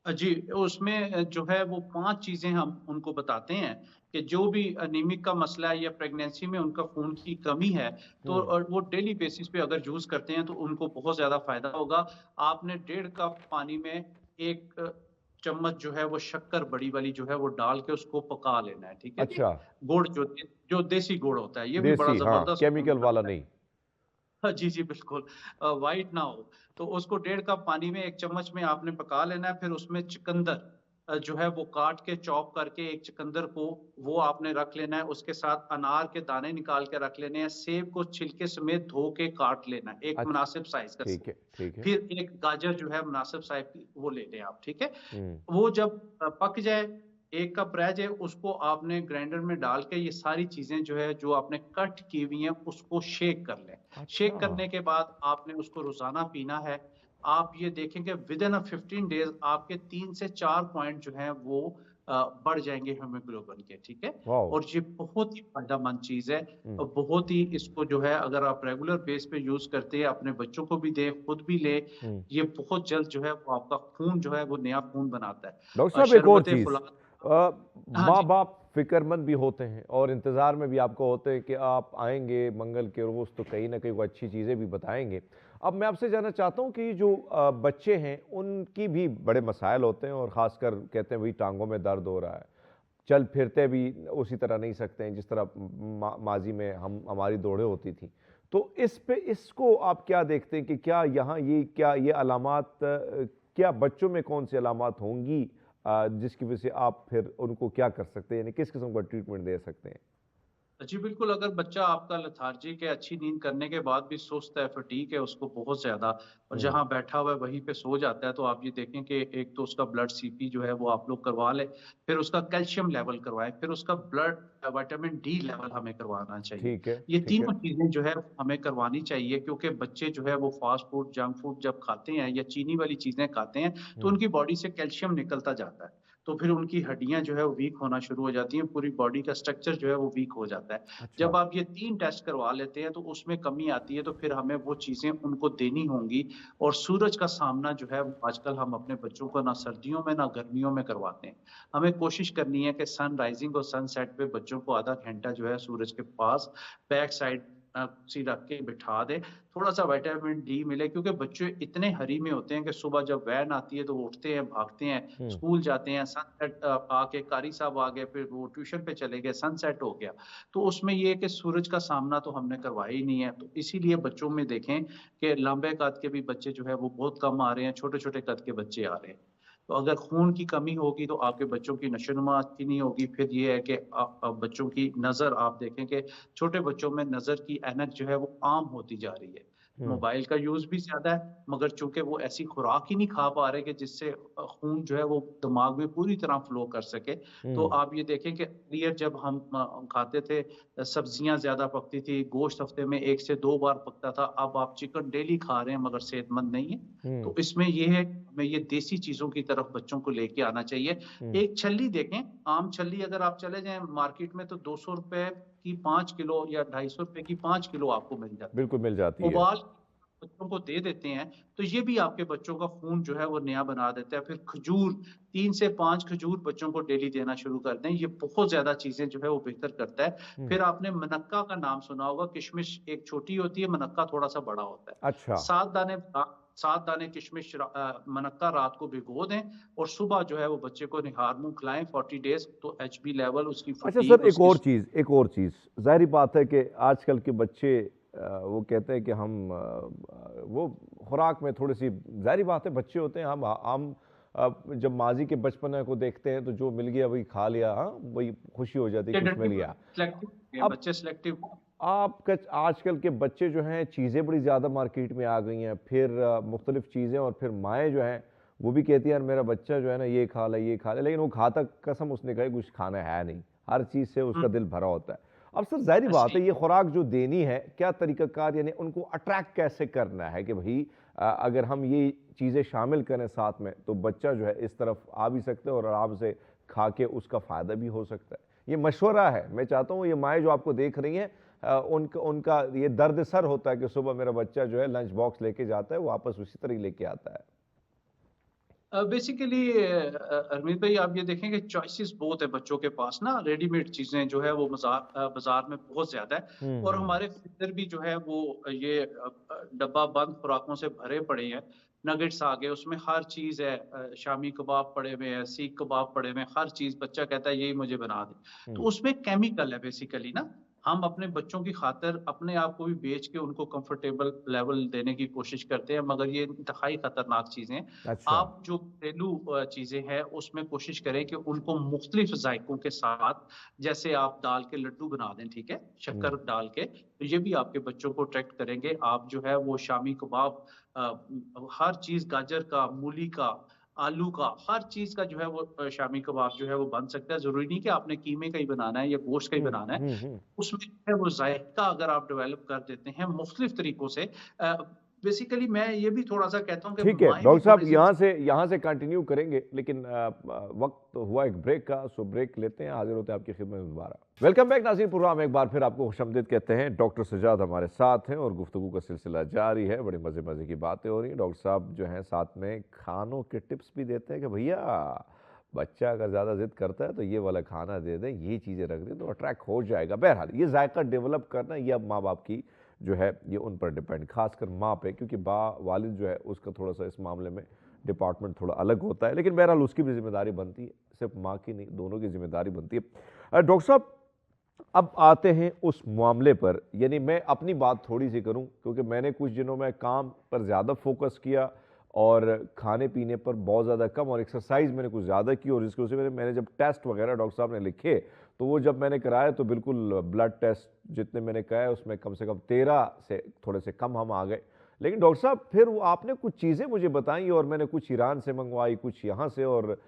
जी, उसमें जो है वो 5 चीज़ें हम उनको बताते हैं कि जो भी अनीमिक का मसला है या प्रेगनेंसी में उनका खून की कमी है, तो हुँ, और वो डेली बेसिस पे अगर यूज़ करते हैं तो उनको बहुत ज़्यादा फ़ायदा होगा। आपने 1.5 कप पानी में 1 चम्मच जो है वो शक्कर बड़ी वाली जो है वो डाल के उसको पका लेना है, ठीक है जी? अच्छा, गुड़ जो देसी गुड़ होता है, ये भी बड़ा देसी, हाँ, ज़बरदस्त खून केमिकल वाला बढ़ाता है। नहीं। हाँ, जी, जी, बिल्कुल। व्हाइट ना हो, तो उसको 1.5 कप पानी में 1 चम्मच में आपने पका लेना है, फिर उसमें चुकंदर जो है वो काट के चॉप करके एक चुकंदर को वो आपने रख लेना है, उसके साथ अनार के दाने निकाल के रख लेने हैं, सेब को छिलके समेत धो के काट लेना है, एक अच्छा, मुनासिब साइज़ का सेब। ठीक है। फिर एक गाजर जो है मुनासिब साइज़ की वो ले लें आप, ठीक है? हुँ, वो जब पक जाए, 1 कप रह जाए, उसको आपने ग्राइंडर में डाल के ये सारी चीज़ें जो है, जो आपने कट की हुई हैं, उसको शेक कर लें। अच्छा। शेक करने के बाद आपने उसको रोज़ाना पीना है। आप ये देखें कि विद इन 15 डेज आपके 3 से 4 पॉइंट जो हैं वो बढ़ जाएंगे हीमोग्लोबिन के, ठीक है। वाओ। और ये बहुत ही फायदेमंद चीज है, हम्म। और बहुत ही इसको जो है अगर आप रेगुलर बेस पे यूज करते हैं, अपने बच्चों को भी दें, खुद भी ले, हम्म। ये बहुत जल्द जो है वो आपका खून जो है वो नया खून बनाता है। डॉक्टर साहब एक और शरबत चीज, फुला। हाँ माँ जी। बाप फिक्रमंद भी होते हैं और इंतजार में भी आपको होते हैं कि आप आएंगे मंगल के रोज तो कहीं ना कहीं वो अच्छी चीजें भी बताएंगे। अब मैं आपसे जानना चाहता हूँ कि जो बच्चे हैं उनकी भी बड़े मसाइल होते हैं और खासकर कहते हैं वही टांगों में दर्द हो रहा है, चल फिरते भी उसी तरह नहीं सकते हैं जिस तरह माजी में हम हमारी दौड़ें होती थी। तो इस पे इसको आप क्या देखते हैं कि क्या यहाँ ये क्या ये अलामात क्या बच्चों में कौन सी अलामात होंगी जिसकी वजह से आप फिर उनको क्या कर सकते हैं, यानी किस किस्म का ट्रीटमेंट दे सकते हैं? जी बिल्कुल, अगर बच्चा आपका लेथार्जिक है, अच्छी नींद करने के बाद भी सुस्त है, फटीग है उसको बहुत ज़्यादा, और हम्म। जहाँ बैठा हुआ है वहीं पे सो जाता है, तो आप ये देखें कि एक तो उसका ब्लड सीपी जो है वो आप लोग करवा लें, फिर उसका कैल्शियम लेवल करवाएं, फिर उसका ब्लड विटामिन डी लेवल हमें करवाना चाहिए। ठीक है। ये ठीक है। तीनों चीज़ें जो है हमें करवानी चाहिए, क्योंकि बच्चे जो है वो फास्ट फूड, जंक फूड जब खाते हैं या चीनी वाली चीज़ें खाते हैं, तो हम्म। उनकी बॉडी से कैल्शियम निकलता जाता है। तो फिर उनकी हड्डियाँ जो है वो वीक होना शुरू हो जाती हैं, पूरी बॉडी का स्ट्रक्चर जो है वो वीक हो जाता है। अच्छा। जब आप ये 3 टेस्ट करवा लेते हैं तो उसमें कमी आती है, तो फिर हमें वो चीज़ें उनको देनी होंगी। और सूरज का सामना जो है वो आजकल हम अपने बच्चों को ना सर्दियों में ना गर्मियों में करवाते हैं। हमें कोशिश करनी है कि सन राइजिंग और सनसेट पे बच्चों को आधा घंटा जो है सूरज के पास बैक साइड कुर्सी रख के बिठा दें, थोड़ा-सा विटामिन डी मिले, क्योंकि बच्चे इतने हरी में होते हैं कि सुबह जब वैन आती है तो वो उठते हैं, भागते हैं, हम्म। स्कूल जाते हैं, सनसेट आके कारी साहब आ गए, फिर वो ट्यूशन पे चले गए, सनसेट हो गया। तो उसमें ये है कि सूरज का सामना तो हमने करवाया ही नहीं है, तो इसीलिए बच्चों में देखें कि लंबे कद के भी बच्चे जो है वो बहुत कम आ रहे हैं, छोटे-छोटे कद के बच्चे आ रहे हैं। तो अगर खून की कमी होगी तो आपके बच्चों की नशो-नुमा अच्छी नहीं होगी। फिर ये है कि बच्चों की नज़र, आप देखें कि छोटे बच्चों में नज़र की ऐनक जो है वो आम होती जा रही है। हम्म। मोबाइल का यूज़ भी ज़्यादा है, मगर चूँकि वो ऐसी खुराक ही नहीं खा पा रहे कि जिससे खून जो है वो दिमाग में पूरी तरह फ्लो कर सके। तो हम्म। आप ये देखें कि अर्लियर जब हम खाते थे, सब्जियाँ ज़्यादा पकती थी, गोश्त हफ्ते में 1 से 2 बार पकता था, अब आप चिकन डेली खा रहे हैं मगर सेहतमंद नहीं है। हम्म। तो इसमें ये है, हमें ये देसी चीज़ों की तरफ बच्चों को लेके आना चाहिए। हम्म। एक छल्ली देखें, आम छल्ली अगर आप चले जाएँ मार्केट में तो ₹200 की 5 किलो या ₹250 की 5 किलो आपको मिल जाती है। बिल्कुल मिल जाती है। उबाल बच्चों को दे देते हैं, तो ये भी आपके बच्चों का खून जो है वो नया बना देता है। फिर खजूर, 3 से 5 खजूर बच्चों को डेली देना शुरू कर दें, ये बहुत ज़्यादा चीज़ें जो है वो बेहतर करता है। हम्म। फिर आपने मनक्का का नाम सुना होगा, किशमिश एक छोटी होती है, मनक्का थोड़ा-सा बड़ा होता है। अच्छा। 7 दाने किशमिश मनक्का रात को भिगो दें, और सुबह जो है वो बच्चे को निहार मुँह खिलाएँ 40 डेज़, तो एचबी लेवल, उसकी अच्छा सर, फटीग, उसकी एक और चीज़, ज़ाहिर बात है कि आजकल के बच्चे वो कहते हैं कि हम वो खुराक में थोड़ी सी, ज़ाहिर बात है बच्चे होते हैं, हम जब माजी के बचपना को देखते हैं तो जो मिल गया वही खा लिया, हाँ वही खुशी हो जाती, कुछ मिल गया। सिलेक्टिव अब बच्चे सिलेक्टिव। आपका आजकल के बच्चे जो हैं चीज़ें बड़ी ज़्यादा मार्केट में आ गई हैं, फिर मुख्तलिफ चीज़ें, और फिर माएँ जो हैं वो भी कहती है यार मेरा बच्चा जो है ना ये खा ले ये खा ले, लेकिन वो खाता कसम उसने कहा कुछ खाना है नहीं, हर चीज़ से उसका दिल भरा होता है। अब सर ज़ाहिर बात है ये खुराक जो देनी है, क्या तरीक़ाकार, यानी उनको अट्रैक्ट कैसे करना है कि भाई अगर हम ये चीज़ें शामिल करें साथ में तो बच्चा जो है इस तरफ आ भी सकता है और आराम से खा के उसका फ़ायदा भी हो सकता है। ये मशवरा है, मैं चाहता हूँ ये माएँ जो आपको देख रही हैं उनका उनका ये दर्द सर होता है कि सुबह मेरा बच्चा जो है लंच बॉक्स लेके जाता है, वापस उसी तरह ही लेके आता है। बेसिकली अरमीत भाई, आप ये देखें कि चॉइसेस बहुत है बच्चों के पास ना, रेडीमेड चीज़ें जो है वो बाज़ार में बहुत ज़्यादा है, और हम्म। हमारे फ्रीज़र भी जो है वो ये डब्बा बंद खुराकों से भरे पड़े हैं। नगेट्स आ गए, उसमें हर चीज़ है, शामी कबाब पड़े हुए हैं, सीख कबाब पड़े हुए हैं, हर चीज़ बच्चा कहता है यही मुझे बना दे। तो हम्म। उसमें केमिकल है बेसिकली ना। हम अपने बच्चों की खातिर अपने आप को भी बेच के उनको कंफर्टेबल लेवल देने की कोशिश करते हैं, मगर ये इंतहाई खतरनाक चीज़ें हैं। अच्छा। आप जो घरेलू चीज़ें हैं उसमें कोशिश करें कि उनको मुख्तलिफ जायकों के साथ, जैसे आप दाल के लड्डू बना दें, ठीक है, हम्म। शक्कर डाल के, तो ये भी आपके बच्चों को अट्रैक्ट करेंगे। आप जो है वो शामी कबाब, हर चीज़, गाजर का, मूली का, आलू का, हर चीज़ का जो है वो शामी कबाब जो है वो बन सकता है। ज़रूरी नहीं कि आपने कीमे का ही बनाना है या गोश्त का ही हम्म। बनाना है। हम्म। उसमें जो है वो ज़ायका अगर आप डेवलप कर देते हैं मुख्तलिफ तरीकों से, बेसिकली मैं ये भी थोड़ा सा कहता हूँ कि ठीक है माएँ भी डॉक्टर साहब, थोड़ी सी यहाँ से कंटिन्यू करेंगे, लेकिन वक्त हुआ एक ब्रेक का, सो ब्रेक लेते हैं, हाजिर होते हैं आपकी खिदमत में दोबारा। वेलकम बैक नाज़रीन प्रोग्राम, एक बार फिर आपको खुशामदीद कहते हैं। डॉक्टर सजाद हमारे साथ हैं और गुफ्तगू का सिलसिला जारी है। बड़ी मज़े मज़े की बातें हो रही हैं। डॉक्टर साहब जो हैं साथ में खानों के टिप्स भी देते हैं कि भैया बच्चा अगर ज़्यादा जिद करता है तो ये वाला खाना दे दें, ये चीज़ें रख दें तो अट्रैक्ट हो जाएगा। बहरहाल ये जायका डेवलप करना ये अब माँ बाप की जो है ये उन पर डिपेंड, खासकर माँ पे, क्योंकि वालिद जो है उसका थोड़ा सा इस मामले में डिपार्टमेंट थोड़ा अलग होता है, लेकिन बहरहाल उसकी भी जिम्मेदारी बनती है, सिर्फ माँ की नहीं, दोनों की जिम्मेदारी बनती है। डॉक्टर साहब, अब आते हैं उस मामले पर, यानी मैं अपनी बात थोड़ी सी करूं क्योंकि मैंने कुछ दिनों में काम पर ज़्यादा फोकस किया और खाने पीने पर बहुत ज़्यादा कम, और एक्सरसाइज मैंने कुछ ज़्यादा की, और इसकी वजह से मैंने जब टेस्ट वगैरह डॉक्टर साहब ने लिखे तो वो जब मैंने कराया तो बिल्कुल ब्लड टेस्ट जितने मैंने कराए उसमें कम से कम 13 से थोड़े से कम हम आ गए। लेकिन डॉक्टर साहब फिर वो आपने कुछ चीज़ें मुझे बताई और मैंने कुछ ईरान से मंगवाई, कुछ यहाँ से, और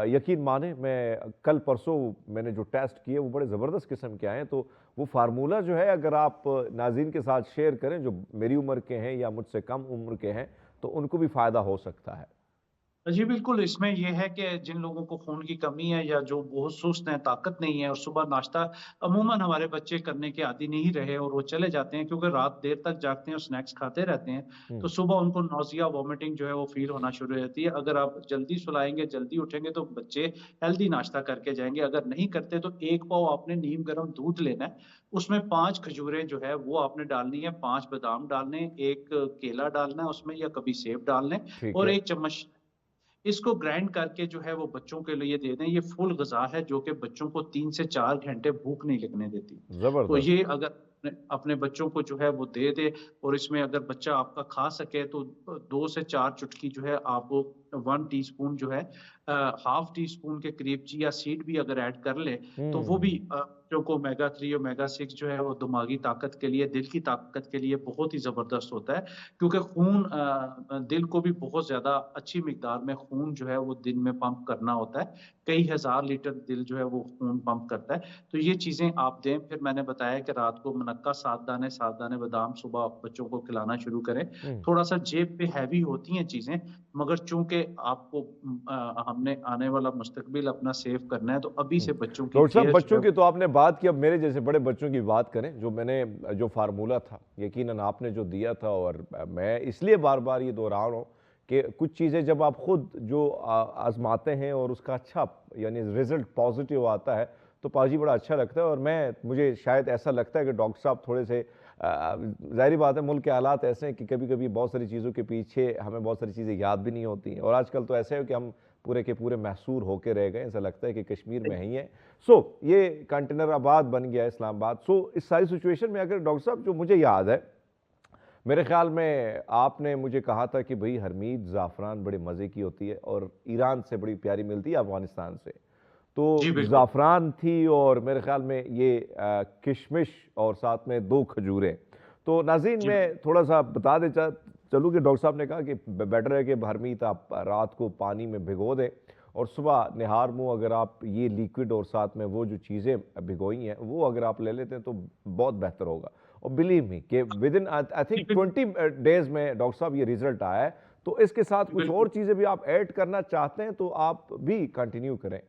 यकीन माने मैं कल परसों मैंने जो टेस्ट किए वो बड़े ज़बरदस्त किस्म के आए हैं। तो वो फार्मूला जो है अगर आप नाज़रीन के साथ शेयर करें जो मेरी उम्र के हैं या मुझसे कम उम्र के हैं तो उनको भी फ़ायदा हो सकता है। जी बिल्कुल, इसमें ये है कि जिन लोगों को खून की कमी है या जो बहुत सुस्त हैं, ताकत नहीं है और सुबह नाश्ता अमूमन हमारे बच्चे करने के आदी नहीं रहे और वो चले जाते हैं क्योंकि रात देर तक जागते हैं और स्नैक्स खाते रहते हैं, तो हुँ, सुबह उनको नौसिया, वॉमिटिंग जो है वो फ़ील होना शुरू हो जाती है। अगर आप जल्दी सुलाएँगे, जल्दी उठेंगे तो बच्चे हेल्दी नाश्ता करके जाएँगे, अगर नहीं करते तो 1 पाव आपने नीम गर्म दूध लेना है, उसमें 5 खजूरें जो है वो आपने डालनी है, 5 बादाम डालने हैं, 1 केला डालना है उसमें या कभी सेब डाल लें ठीक और है। 1 चम्मच इसको ग्राइंड करके जो है वो बच्चों के लिए दे दें। ये फुल ग़िज़ा है जो कि बच्चों को 3 से 4 घंटे भूख नहीं लगने देती। तो ज़बरदस्त। ये अगर अपने अपने बच्चों को जो है वो दे दें और इसमें अगर बच्चा आपका खा सके तो 2 से 4 चुटकी जो है आप 1 टीस्पून जो है हाफ़ टी स्पून के करीब चिया सीड भी अगर ऐड कर लें, तो वो भी हुँ, बच्चों को ओमेगा 3 ओमेगा 6 जो है वो दिमागी ताकत के लिए, दिल की ताकत के लिए बहुत ही ज़बरदस्त होता है। क्योंकि खून दिल को भी बहुत ज़्यादा अच्छी मिकदार में खून जो है वो दिन में पंप करना होता है। कई हज़ार लीटर दिल जो है वो खून पंप करता है। तो ये चीज़ें आप दें। फिर मैंने बताया कि रात को मुनक्का 7 दाने बादाम सुबह आप बच्चों को खिलाना शुरू करें। हुँ। थोड़ा-सा जेब पे हैवी होती हैं चीज़ें, मगर चूँकि आपको हमने आने वाला मुस्तकबिल अपना सेव करना है, तो अभी हुँ। से बच्चों की डॉक्टर साहब, केयर जो बच्चों है की तो आपने बात की, अब मेरे जैसे बड़े बच्चों की बात करें, जो मैंने जो फ़ार्मूला था, यकीनन आपने जो दिया था, और मैं इसलिए बार-बार ये दोहरा रहा हूँ कि कुछ चीज़ें जब आप खुद जो आज़माते हैं और उसका अच्छा यानी रिज़ल्ट पॉज़िटिव आता है, तो पाजी बड़ा अच्छा लगता है, और मुझे शायद ऐसा लगता है कि डॉक्टर साहब थोड़े से ज़ाहिर बात है मुल्क के हालात ऐसे हैं कि कभी-कभी बहुत सारी चीज़ों के पीछे हमें बहुत सारी चीज़ें याद भी नहीं होती हैं, और आजकल तो ऐसे है कि हम पूरे के पूरे महसूर होके रह गए, ऐसा लगता है कि कश्मीर में ही हैं। ये कंटेनर आबाद बन गया है इस्लामाबाद। इस सारी सिचुएशन में अगर डॉक्टर साहब, जो मुझे याद है, मेरे ख्याल में आपने मुझे कहा था कि भई हरमीज़ ज़ाफ़रान बड़े मज़े की होती है और ईरान से बड़ी प्यारी मिलती है अफ़गानिस्तान से। जी, तो बिल्कुल। ज़ाफ़रान थी और मेरे ख्याल में ये किशमिश और साथ में 2 खजूरें। तो नाज़रीन जी, मैं थोड़ा-सा बता दे चलूँ कि डॉक्टर साहब ने कहा कि बेटर है कि हरमीत आप रात को पानी में भिगो दें और सुबह निहार मुँह अगर आप ये लिक्विड और साथ में वो जो चीज़ें भिगोई हैं, वो अगर आप ले लेते हैं तो बहुत बेहतर होगा। और बिलीव मी कि विदिन आई जी, थिंक 20 डेज़ में डॉक्टर साहब ये रिज़ल्ट आया है। तो इसके साथ कुछ बिल्कुल। और चीज़ें भी आप ऐड करना चाहते हैं तो आप भी कंटिन्यू करें।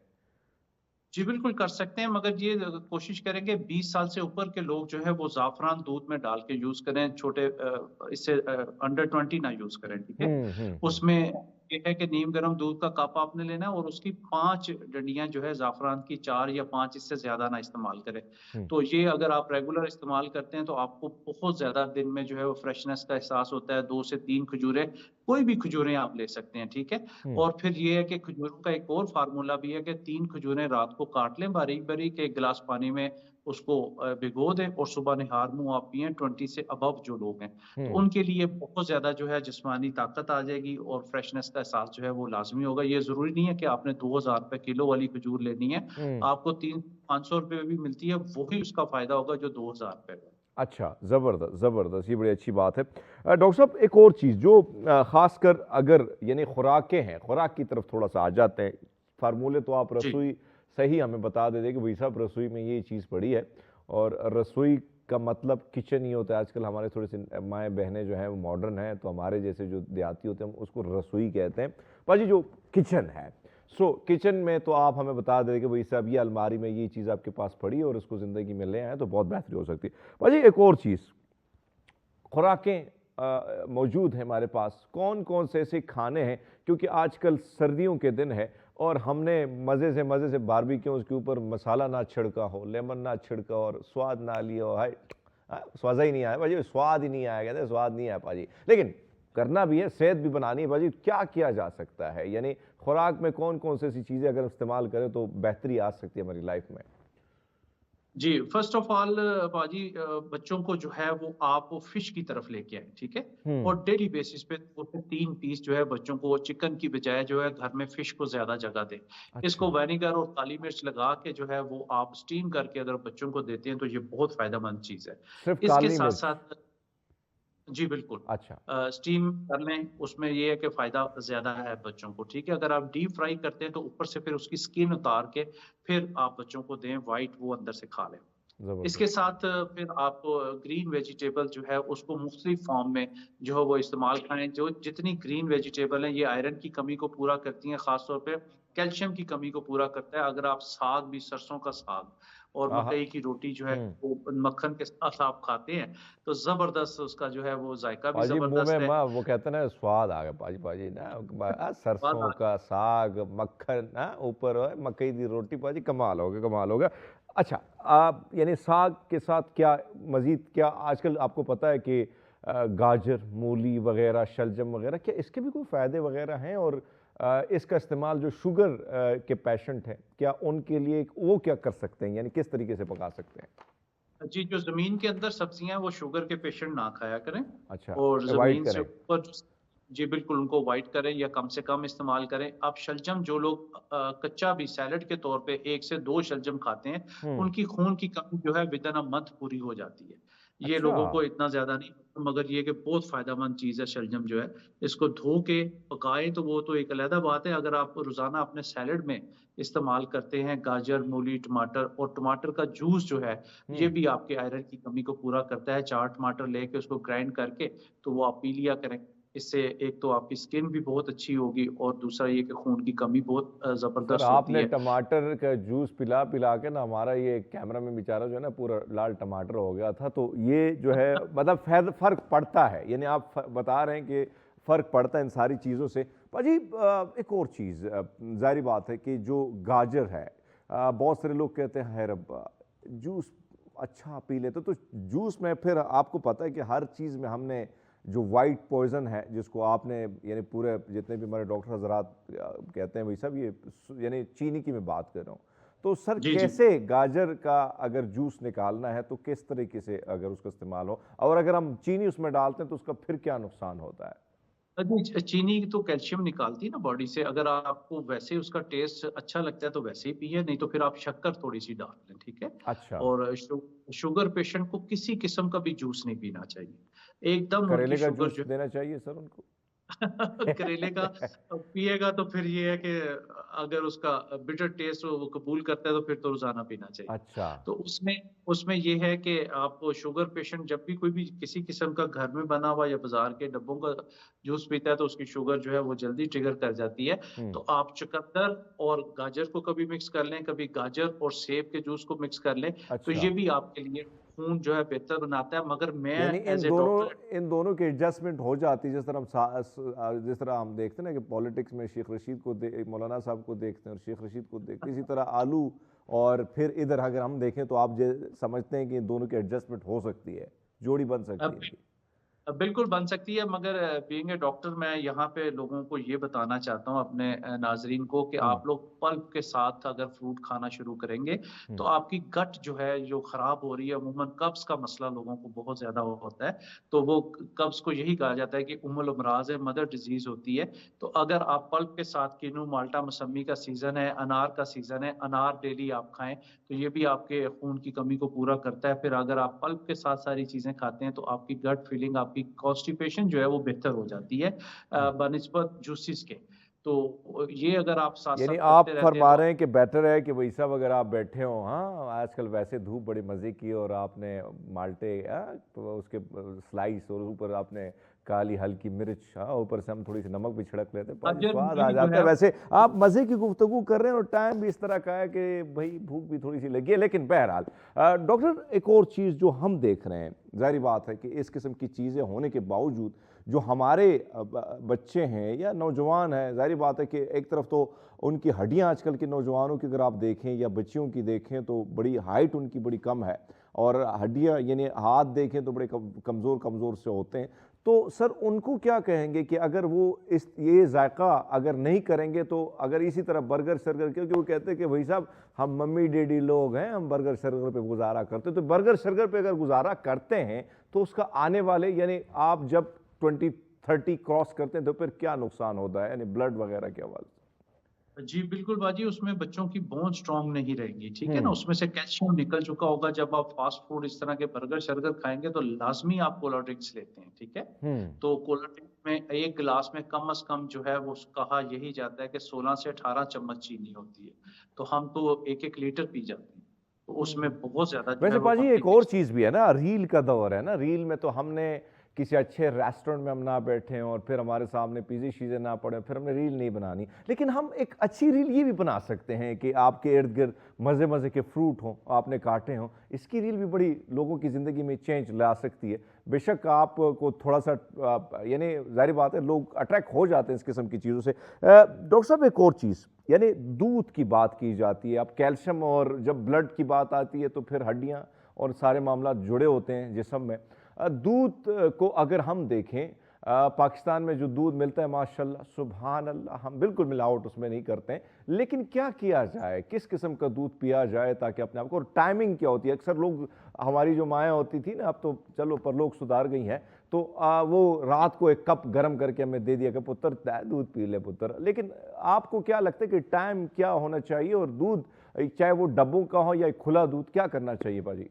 जी, बिल्कुल कर सकते हैं, मगर ये कोशिश करें कि 20 साल से ऊपर के लोग जो है वो ज़ाफ़रान दूध में डाल के यूज़ करें, छोटे इससे अंडर 20 ना यूज़ करें, ठीक है? हुँ, हुँ, हुँ। उसमें ये है कि नीम गर्म दूध का कप आपने लेना है और उसकी 5 डंडियाँ जो है ज़ाफ़रान की, 4 या 5, इससे ज़्यादा ना इस्तेमाल करें। हुँ, तो ये अगर आप रेगुलर इस्तेमाल करते हैं तो आपको बहुत ज़्यादा दिन में जो है वो फ्रेशनेस का एहसास होता है। 2 से 3 खजूरें, कोई भी खजूरें आप ले सकते हैं, ठीक है? हुँ, और फिर ये है कि खजूरों का एक और फ़ॉर्मूला भी है कि 3 खजूरें रात को काट लें बारीक-बारीक, 1 गिलास पानी में उसको भिगो दें और सुबह निहार मुँह आप पिएँ, 20 से अबव जो लोग हैं। तो हुँ, उनके लिए बहुत ज़्यादा जो है जिस्मानी ताकत आ जाएगी और फ्रेशनेस का एहसास जो है वो लाज़मी होगा। ये ज़रूरी नहीं है कि आपने ₹2000 किलो वाली खजूर लेनी है। हुँ। आपको 300-500 में भी मिलती है, वही उसका फ़ायदा होगा जो ₹2000 का। अच्छा, ज़बरदस्त, ज़बरदस्त, ये बड़ी अच्छी बात है। डॉक्टर साहब, एक और चीज़ जो ख़ासकर अगर यानी खुराकें हैं, खुराक की तरफ थोड़ा-सा आ जाते हैं। फ़ार्मूले तो आप जी। रसोई से ही हमें बता देते कि भई साहब रसोई में ये चीज़ पड़ी है, और रसोई का मतलब किचन ही होता है। आजकल हमारे थोड़े से माएँ बहनें जो हैं वो मॉडर्न हैं, तो हमारे जैसे जो देहाती होते हैं हम उसको रसोई कहते हैं। पाजी जो किचन है, सो किचन में तो आप हमें बता दें कि भाई साहब ये अलमारी में ये चीज़ आपके पास पड़ी है और उसको ज़िंदगी में ले आएँ तो बहुत बेहतरी हो सकती है। पाजी एक और चीज़, खुराकें मौजूद हैं हमारे पास, कौन कौन से ऐसे खाने हैं, क्योंकि आजकल सर्दियों के दिन है और हमने मज़े से बारबेक्यूज़ के ऊपर मसाला ना छिड़का हो, लेमन ना छिड़का हो और स्वाद ना लिया हो, हाय स्वाद ही नहीं आया भाजी, स्वाद ही नहीं आया, कहते हैं स्वाद नहीं आया पाजी। लेकिन करना भी है, सेहत भी बनानी है पाजी, क्या किया जा सकता है, यानी खुराक में कौन कौन सी ऐसी चीज़ें अगर इस्तेमाल करें तो बेहतरी आ सकती है हमारी लाइफ में? जी, फर्स्ट ऑफ ऑल बाजी बच्चों को जो है वो आप फिश की तरफ लेके आए, ठीक है? हम्म। और डेली बेसिस पे 2 से 3 पीस जो है बच्चों को चिकन की बजाय जो है घर में फिश को ज़्यादा जगह दें। इसको अच्छा। विनेगर और काली मिर्च लगा के जो है वो आप स्टीम करके अगर बच्चों को देते हैं तो ये बहुत फ़ायदेमंद चीज़ है। सिर्फ इसके काली मिर्च? साथ-साथ जी, बिल्कुल। अच्छा। स्टीम कर लें, उसमें ये है कि फ़ायदा ज़्यादा है बच्चों को, ठीक है? अगर आप डीप फ्राई करते हैं, तो ऊपर से फिर उसकी स्किन उतार के फिर आप बच्चों को दें, व्हाइट वो अंदर से खा लें। इसके ज़बरदस्त। साथ फिर आप ग्रीन वेजिटेबल जो है, उसको मुख्तलिफ फ़ॉर्म में जो है वो इस्तेमाल करें। जो जितनी ग्रीन वेजिटेबल हैं, ये आयरन की कमी को पूरा करती हैं, ख़ास तौर पे कैल्शियम की कमी को पूरा करता है। अगर आप साग भी सरसों का साग और हाँ, हाँ। मकई की रोटी जो है, वो मक्खन के साथ आप खाते हैं, तो ज़बरदस्त उसका जो है वो ज़ायका भी पाजी मुँह में ज़बरदस्त है। वो कहते हैं ना स्वाद आ गया पाजी, पाजी ना स्वाद सरसों आ का साग, मक्खन ऊपर मकई दी रोटी पाजी, कमाल हो गया, कमाल हो गया। अच्छा, आप यानी साग के साथ क्या मज़ीद क्या आजकल आपको पता है कि गाजर, मूली वग़ैरह, शलजम वग़ैरह, क्या इसके भी कोई फ़ायदे वग़ैरह हैं? और इसका इस्तेमाल जो शुगर के पेशेंट हैं, क्या उनके लिए वो क्या कर सकते हैं? यानी किस तरीके से पका सकते हैं? जी, जो ज़मीन के अंदर सब्जियाँ हैं, वो शुगर के पेशेंट ना खाया करें अच्छा, और अवॉइड ज़मीन से करें। ऊपर जी, बिल्कुल उनको अवॉइड करें या कम से कम इस्तेमाल करें। आप शलजम जो लोग कच्चा भी सैलेड के तौर पे 1 से 2 शलजम खाते हैं, हुँ। उनकी खून की कमी जो है विदिन अ मंथ पूरी हो जाती है। ये अच्छा। लोगों को इतना ज़्यादा नहीं, मगर ये कि बहुत फ़ायदेमंद चीज़ है शलजम जो है। इसको धो के पकाएँ तो वो तो एक अलहदा बात है, अगर आप रोज़ाना अपने सैलेड में इस्तेमाल करते हैं गाजर, मूली, टमाटर और टमाटर का जूस जो है, ये हुँ। भी आपके आयरन की कमी को पूरा करता है। 4 टमाटर लेके उसको ग्राइंड करके तो वो आप पी लिया करें। इससे एक तो आपकी स्किन भी बहुत अच्छी होगी और दूसरा ये कि खून की कमी बहुत सर ज़बरदस्त होती आपने है। टमाटर का जूस पिला के ना हमारा ये कैमरा में बेचारा जो है ना पूरा लाल टमाटर हो गया था, तो ये जो है मतलब फर्क पड़ता है, यानी आप बता रहे हैं कि फर्क पड़ता है इन सारी चीज़ों से। पाजी एक और चीज़, जाहिर बात है कि जो गाजर है, बहुत सारे लोग कहते हैं है रब्बा जूस अच्छा पी लेते, तो जूस में फिर आपको पता है कि हर चीज़ में हमने जो वाइट पॉइजन है जिसको आपने यानी पूरे जितने भी हमारे डॉक्टर हजरात कहते हैं भाई साहब ये यानी चीनी की मैं बात कर रहा हूँ, तो सर जी, जी। कैसे गाजर का अगर जूस निकालना है तो किस तरीके से अगर उसका इस्तेमाल हो, और अगर हम चीनी उसमें डालते हैं तो उसका फिर क्या नुकसान होता है? जी, चीनी तो कैल्शियम निकालती है ना बॉडी से, अगर आपको वैसे ही उसका टेस्ट अच्छा लगता है तो वैसे ही पिए, नहीं तो फिर आप शक्कर थोड़ी-सी डाल लें, ठीक है? अच्छा। और शुगर पेशेंट को किसी किस्म का भी जूस नहीं पीना चाहिए। एकदम उनकी करेले का शुगर जूस जो देना चाहिए सर उनको? करेले का पिएगा तो फिर ये है कि अगर उसका बिटर टेस्ट वो कबूल करता है तो फिर तो रोज़ाना पीना चाहिए। अच्छा। तो उसमें उसमें ये है कि आप शुगर पेशेंट जब भी कोई भी किसी किस्म का घर में बना हुआ या बाज़ार के डब्बों का जूस पीता है तो उसकी शुगर जो है वो जल्दी ट्रिगर कर जाती है। हम्म। तो आप चुकंदर और गाजर को कभी मिक्स कर लें, कभी गाजर और सेब के जूस को मिक्स कर लें, तो अच्छा, ये भी आपके लिए खून जो है बेहतर बनाता है। मगर मैं यानी एज़ ए डॉक्टर इन दोनों की एडजस्टमेंट हो जाती है, जिस तरह जिस तरह हम देखते हैं ना कि पॉलिटिक्स में शेख रशीद को मौलाना साहब को देखते हैं और शेख रशीद को देखते हैं, इसी तरह आलू और फिर इधर अगर हम देखें तो आप समझते हैं कि इन दोनों की एडजस्टमेंट हो सकती है, जोड़ी बन सकती है अब इनकी? बिल्कुल बन सकती है, मगर बीइंग ए डॉक्टर मैं यहाँ पे लोगों को ये बताना चाहता हूँ अपने नाज़रीन को कि हम्म। आप लोग पल्प के साथ अगर फ्रूट खाना शुरू करेंगे, तो हम्म। आपकी गट जो है जो ख़राब हो रही है, अमूमन कब्ज़ का मसला लोगों को बहुत ज़्यादा होता है, तो वो कब्ज़ को यही कहा जाता है कि उम्मुल अमराज़ है, मदर डिज़ीज़ होती है। तो अगर आप पल्प के साथ किन्नू, माल्टा, मौसम्मी का सीज़न है, अनार का सीज़न है, अनार डेली आप खाएँ, तो ये भी आपके खून की कमी को पूरा करता है। फिर अगर आप पल्प के साथ सारी चीज़ें खाते हैं, तो आपकी गट फीलिंग, आपकी कॉन्स्टिपेशन जो है वो बेहतर हो जाती है हम्म। बनिस्बत जूसेस के। तो ये अगर आप साथ यानी साथ आप करते रहते हैं फरमा तो रहे हैं कि बेटर है कि भाई साहब अगर आप बैठे हो, हाँ आजकल वैसे धूप बड़ी मज़े की और आपने माल्टे तो उसके स्लाइस और ऊपर आपने काली हल्की मिर्च, हाँ ऊपर से हम थोड़ी सी नमक भी छिड़क लेते हैं, पाजी गाजर स्वाद मूली आ भी जो जाता है। है वैसे आप मज़े की गुफ्तगू कर रहे हैं और टाइम भी इस तरह का है कि भाई भूख भी थोड़ी सी लगी है, लेकिन बहरहाल डॉक्टर एक और चीज़ जो हम देख रहे हैं, जाहिर बात है कि इस किस्म की चीज़ें होने के बावजूद जो हमारे बच्चे हैं या नौजवान हैं, जाहिर बात है कि एक तरफ तो उनकी हड्डियां आजकल के नौजवानों की अगर आप देखें या बच्चियों की देखें तो बड़ी हाइट उनकी बड़ी कम है, और हड्डियां यानी हाथ देखें तो बड़े कमज़ोर कमज़ोर से होते हैं। तो सर उनको क्या कहेंगे कि अगर वो इस ये जायका अगर नहीं करेंगे तो अगर इसी तरह बर्गर शर्गर, क्योंकि वो कहते हैं कि भाई साहब हम मम्मी डैडी लोग हैं, हम बर्गर शर्गर पे गुजारा करते हैं, तो बर्गर शर्गर पे अगर गुजारा करते हैं तो उसका आने वाले यानी आप जब 20-30 क्रॉस करते हैं तो फिर क्या नुकसान होता है, यानी ब्लड वगैरह के हवाले जी बिल्कुल बाजी, उसमें बच्चों की बोन स्ट्रांग नहीं रहेगी, ठीक से? है ना, उसमें से कैल्शियम निकल चुका होगा। जब आप फास्ट फूड इस तरह के बर्गर शर्गर खाएंगे तो लाजमी आप कोला ड्रिंक्स लेते हैं, ठीक है। हम्म। तो कोला ड्रिंक में एक गिलास में कम से कम जो है वो कहा यही जाता है कि 16 से 18 चम्मच चीनी होती है, तो हम तो 1-1 लीटर पी जाते हैं, तो उसमें बहुत ज्यादा जो है वैसे वो पाजी एक और कॉम्प्लिकेशन। चीज़ भी है ना, रील का दौर है ना, रील में तो हमने किसी अच्छे रेस्टोरेंट में हम ना बैठे और फिर हमारे सामने पीजे शीजे ना पड़े, फिर हमने रील नहीं बनानी, लेकिन हम एक अच्छी रील ये भी बना सकते हैं कि आपके इर्द गिर्द मज़े मज़े के फ्रूट हों, आपने काटे हों, इसकी रील भी बड़ी लोगों की ज़िंदगी में चेंज ला सकती है। बेशक आपको थोड़ा सा यानी जाहिर बात है लोग अट्रैक्ट हो जाते हैं इस किस्म की चीज़ों से। डॉक्टर साहब एक और चीज़, यानी दूध की बात की जाती है, अब कैल्शियम और जब ब्लड की बात आती है तो फिर हड्डियाँ और सारे मामला जुड़े होते हैं जिस्म में। दूध को अगर हम देखें, पाकिस्तान में जो दूध मिलता है माशाल्लाह सुभान अल्लाह, हम बिल्कुल मिलावट उसमें नहीं करते हैं, लेकिन क्या किया जाए, किस किस्म का दूध पिया जाए ताकि अपने आप को, और टाइमिंग क्या होती है, अक्सर लोग हमारी जो माएँ होती थी ना, अब तो चलो पर लोग सुधार गई हैं, तो वो रात को एक कप गर्म करके हमें दे दिया कि पुत्र दूध पी ले पुत्र, लेकिन आपको क्या लगता है कि टाइम क्या होना चाहिए और दूध चाहे वो डब्बों का हो या खुला दूध, क्या करना चाहिए पाजी?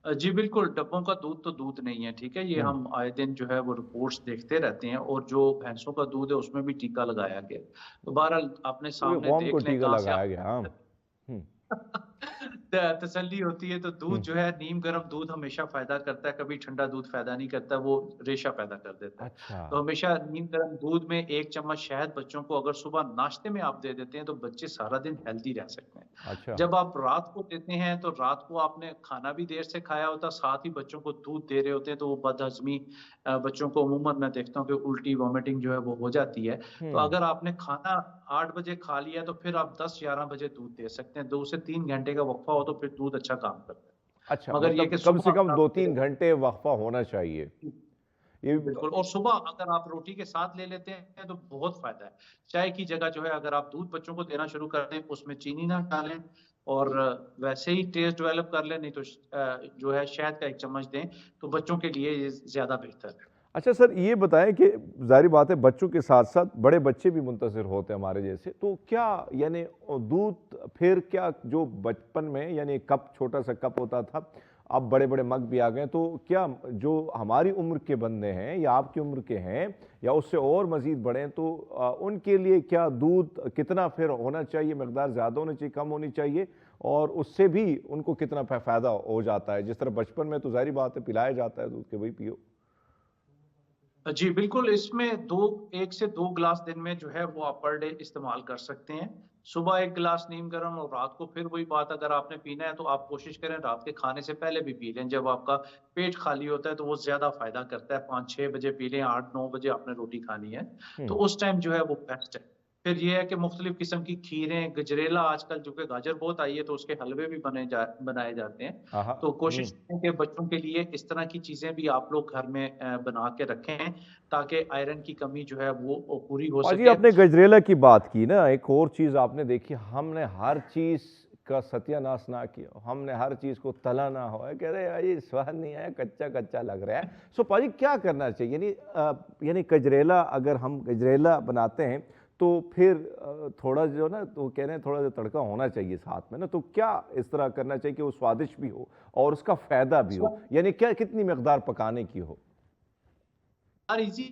जी बिल्कुल, डब्बों का दूध तो दूध नहीं है, ठीक है? ये हम्म। हम आए दिन जो है वो रिपोर्ट्स देखते रहते हैं, और जो भैंसों का दूध है उसमें भी टीका लगाया गया है। तो बहरहाल अपने पूरे सामने कौम को देख लें टीका कहाँ से लगाया आप गया, हाँ। हम्म। तसल्ली होती है। तो दूध हम्म। जो है, नीम गर्म दूध हमेशा फायदा करता है, कभी ठंडा दूध फायदा नहीं करता, वो रेशा पैदा कर देता है। अच्छा। तो हमेशा नीम गर्म दूध में 1 चम्मच शहद बच्चों को अगर सुबह नाश्ते में आप दे देते हैं तो बच्चे सारा दिन हेल्दी रह सकते हैं। अच्छा। जब आप रात को देते हैं तो रात को आपने खाना भी देर से खाया होता, साथ ही बच्चों को दूध दे रहे होते हैं, तो वो बदहजमी, बच्चों को अमूमन मैं देखता हूँ कि उल्टी वॉमिटिंग जो है वो हो जाती है। तो हम्म। अगर आपने खाना 8 बजे खा लिया तो फिर आप 10-11 बजे दूध दे सकते हैं। 2 से 3 घंटे का वक़्फ़ा हो तो फिर दूध अच्छा काम करता है। अच्छा, मगर ये मतलब कि कम सुबह से कम अगर आप दो दे तीन रहे घंटे वक्फा होना चाहिए हैं, ये। बिल्कुल, और सुबह अगर आप रोटी के साथ ले लेते हैं तो बहुत फ़ायदा है। चाय की जगह जो है अगर आप दूध बच्चों को देना शुरू कर दें, उसमें चीनी ना डालें और वैसे ही टेस्ट डेवलप कर लें, नहीं तो जो है शहद का 1 चम्मच दें, तो बच्चों के लिए ये ज़्यादा बेहतर है। अच्छा सर ये बताएं कि जाहिर बात है बच्चों के साथ साथ बड़े बच्चे भी मुंतज़िर होते हैं हमारे जैसे, तो क्या यानी दूध फिर क्या जो बचपन में यानी कप छोटा सा कप होता था, अब बड़े बड़े मग भी आ गए, तो क्या जो हमारी उम्र के बंदे हैं या आपकी उम्र के हैं या उससे और मज़ीद बड़े हैं, तो उनके लिए क्या दूध कितना फिर होना चाहिए, मकदार ज़्यादा होनी चाहिए, कम होनी चाहिए, और उससे भी उनको कितना फ़ायदा हो जाता है? जिस तरह बचपन में तो जाहिर बात है पिलाया जाता है दूध के वही पियो। जी, बिल्कुल, इसमें 1 से 2 गिलास दिन में जो है वो आप पर डे इस्तेमाल कर सकते हैं। सुबह 1 गिलास नीम गर्म, और रात को फिर वही बात, अगर आपने पीना है तो आप कोशिश करें रात के खाने से पहले भी पी लें। जब आपका पेट खाली होता है तो वो ज़्यादा फ़ायदा करता है। 5-6 बजे पी लें, 8-9 बजे आपने रोटी खानी है, तो हम्म। उस टाइम जो है वो बेस्ट है। फिर ये है कि मुख्तलिफ़ किस्म की खीरें, गजरेला, आजकल जो कि गाजर बहुत आई है तो उसके हलवे भी बनाए जाते हैं। आहा। तो कोशिश करें कि बच्चों के लिए इस तरह की चीज़ें भी आप लोग घर में बना के रखें, ताकि आयरन की कमी जो है वो पूरी हो पाजी सके। आपने गजरेला की बात की ना, एक और चीज़ आपने देखी, हमने हर चीज़ का सत्यानाश ना किया, हमने हर चीज़ को तला ना हो, कह रहे यार ये स्वाद नहीं आया, कच्चा कच्चा लग रहा है। सो पाजी क्या करना चाहिए, यानी गजरेला अगर हम गजरेला बनाते हैं तो फिर थोड़ा जो ना तो कह रहे हैं थोड़ा जो तड़का होना चाहिए साथ में ना, तो क्या इस तरह करना चाहिए कि वो स्वादिष्ट भी हो और उसका फ़ायदा भी हो, यानी क्या कितनी मकदार पकाने की हो? यार इजी,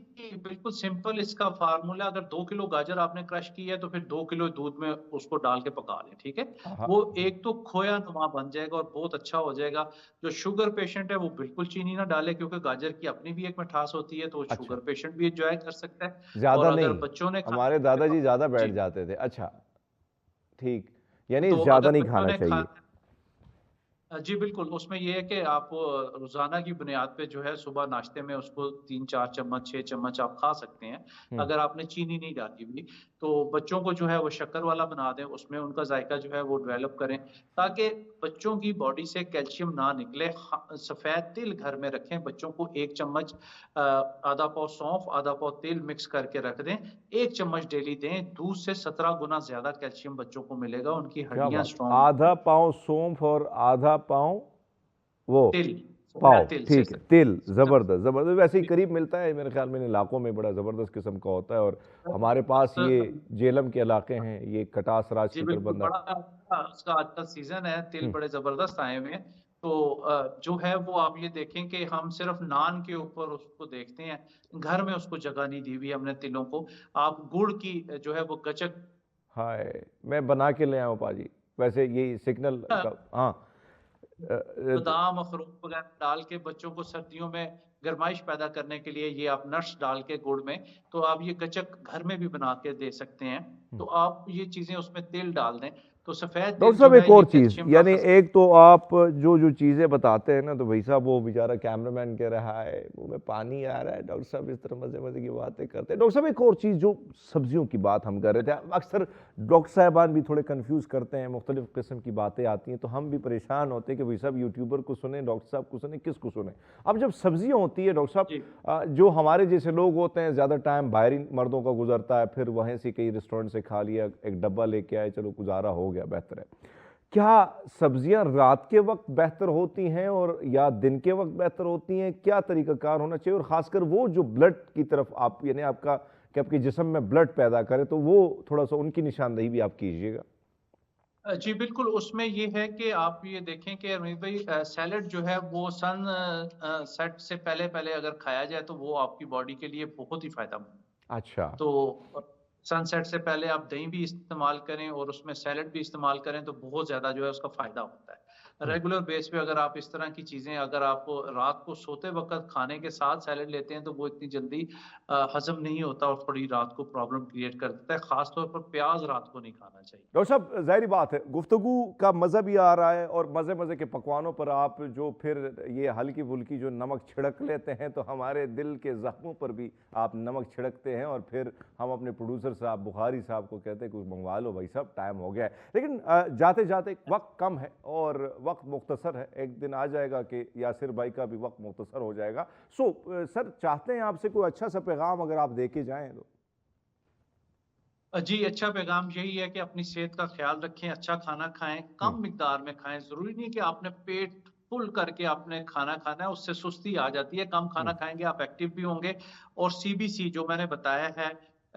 बिल्कुल सिंपल इसका फार्मूला। अगर 2 किलो गाजर आपने क्रश की है तो फिर 2 किलो दूध में उसको डाल के पका लें, ठीक है। हाँ। वो एक तो खोया नुमा बन जाएगा और बहुत अच्छा हो जाएगा। जो शुगर पेशेंट है वो बिल्कुल चीनी ना डाले, क्योंकि गाजर की अपनी भी एक मिठास होती है, तो अच्छा, शुगर पेशेंट भी एंजॉय कर सकता है। ज्यादा और अगर नहीं, बच्चों ने हमारे खाना दादाजी है ज्यादा बैठ जी, जाते थे। अच्छा, ठीक, यानी तो ज्यादा अगर नहीं बच्चों खाना ने चाहिए। जी बिल्कुल, उसमें ये है कि आप रोजाना की बुनियाद पे जो है सुबह नाश्ते में उसको 3-4 चम्मच 6 चम्मच आप खा सकते हैं, हम्म। अगर आपने चीनी नहीं डाली हुई। तो बच्चों को जो है वो शक्कर वाला बना दें, उसमें उनका जायका जो है वो डेवलप करें, ताकि बच्चों की बॉडी से कैल्शियम ना निकले। सफ़ेद तिल घर में रखें, बच्चों को 1 चम्मच आधा पाव सौंफ आधा पाव तिल मिक्स करके रख दें, 1 चम्मच डेली दें। दूध से 17 गुना ज्यादा कैल्शियम बच्चों को मिलेगा, उनकी क्या हड्डियां बात, स्ट्रॉन्ग आधा होंगी। पाव सौंफ और आधा पाव वो तिल, पाव, सफेद तिल से ठीक है, तिल, सब जबरदस्त जबरदस्त, वैसे ही करीब मिलता है मेरे ख्याल में, इन इलाकों में बड़ा जबरदस्त किस्म का होता है। और हमारे पास ये जेलम के इलाके हैं, ये कटास राज जी की तरफ बिल्कुल, बंदा। बड़ा अच्छा उसका आजकल सीजन है, तिल हम्म। बड़े जबरदस्त आए हुए हैं। तो जो है वो आप ये देखें कि हम सिर्फ नान के ऊपर उसको देखते हैं, घर में उसको जगह नहीं दी हुई हमने तिलों को। आप गुड़ की जो है वो गचक हाय, मैं बना के ले आऊँ पाजी, वैसे यही सिग्नल का। हाँ। बादाम अखरोट वगैरह डाल के बच्चों को सर्दियों में गर्माइश पैदा करने के लिए ये आप नट्स डाल के गुड़ में, तो आप ये गचक घर में भी बना के दे सकते हैं। तो आप ये चीजें उसमें तिल डाल दें, तो सफेद तिल डॉक्टर जो साहब, है एक ये और चीज़, कैल्शियम का यानी एक तो आप जो जो चीज़ें बताते हैं ना, तो भाई साहब वो बेचारा कैमरामैन कह रहा है मुंह में पानी आ रहा है, डॉक्टर साहब इस तरह मज़े मज़े की बातें करते हैं। डॉक्टर साहब, एक और चीज़, जो सब्जियों की बात हम कर रहे थे, अक्सर डॉक्टर साहबान भी थोड़े कंफ्यूज करते हैं, मुख्तलिफ किस्म की बातें आती हैं, तो हम भी परेशान होते हैं कि भाई साहब यूट्यूबर को सुने, डॉक्टर साहब को सुने, किसको सुने। अब जब सब्जियाँ होती है डॉक्टर साहब, जी जो हमारे जैसे लोग होते हैं, ज़्यादा टाइम बाहरी मर्दों का गुजरता है, फिर वहीं से कई रेस्टोरेंट से खा लिया, एक डब्बा लेके आए, चलो गुजारा हो गया, बेहतर है। क्या सब्जियां रात के वक्त बेहतर होती हैं और या दिन के वक्त बेहतर होती हैं? क्या तरीकाकार होना चाहिए? और खासकर वो जो ब्लड की तरफ आप, यानी आपका कि आपके जिस्म में ब्लड पैदा करे, तो वो थोड़ा सा उनकी निशानदेही भी आप कीजिएगा। जी बिल्कुल, उसमें ये है कि आप ये देखें कि अमित भाई, सैलेड जो है वो सन सेट से पहले पहले अगर खाया जाए तो वो आपकी बॉडी के लिए बहुत ही फायदेमंद है। अच्छा। तो सनसेट से पहले आप दही भी इस्तेमाल करें और उसमें सैलेड भी इस्तेमाल करें तो बहुत ज़्यादा जो है उसका फ़ायदा होता है। हम्म। रेगुलर बेस पे अगर आप इस तरह की चीज़ें, अगर आप रात को सोते वक़्त खाने के साथ सैलेड लेते हैं तो वो इतनी जल्दी हज़म नहीं होता और थोड़ी रात को प्रॉब्लम क्रिएट कर देता है। ख़ास तौर पर प्याज़ रात को नहीं खाना चाहिए। डॉक्टर साहब, ज़ाहिर बात है, गुफ्तगू का मज़ा भी आ रहा है, और मज़े मज़े के पकवानों पर आप जो फिर ये हल्की फुल्की जो नमक छिड़क लेते हैं, तो हमारे दिल के ज़ख्मों पर भी आप नमक छिड़कते हैं, और फिर हम अपने प्रोड्यूसर साहब बुखारी साहब को कहते हैं कुछ मंगवा लो भाई साहब, टाइम हो गया है। लेकिन जाते जाते वक्त कम है और वक्त मुख्तसर है, एक दिन आ जाएगा कि यासिर भाई का भी वक्त मुख्तसर हो जाएगा। सो सर, चाहते हैं आपसे कोई अच्छा सा पैगाम अगर आप दे के जाएँ तो। जी, अच्छा पैगाम यही है कि अपनी सेहत का ख्याल रखें, अच्छा खाना खाएँ, हम्म। कम मिकदार में खाएँ। ज़रूरी नहीं कि आपने पेट फुल करके आपने खाना खाना है, उससे सुस्ती आ जाती है। कम खाना हम्म। खाएँगे, आप एक्टिव भी होंगे। और सीबीसी जो मैंने बताया है,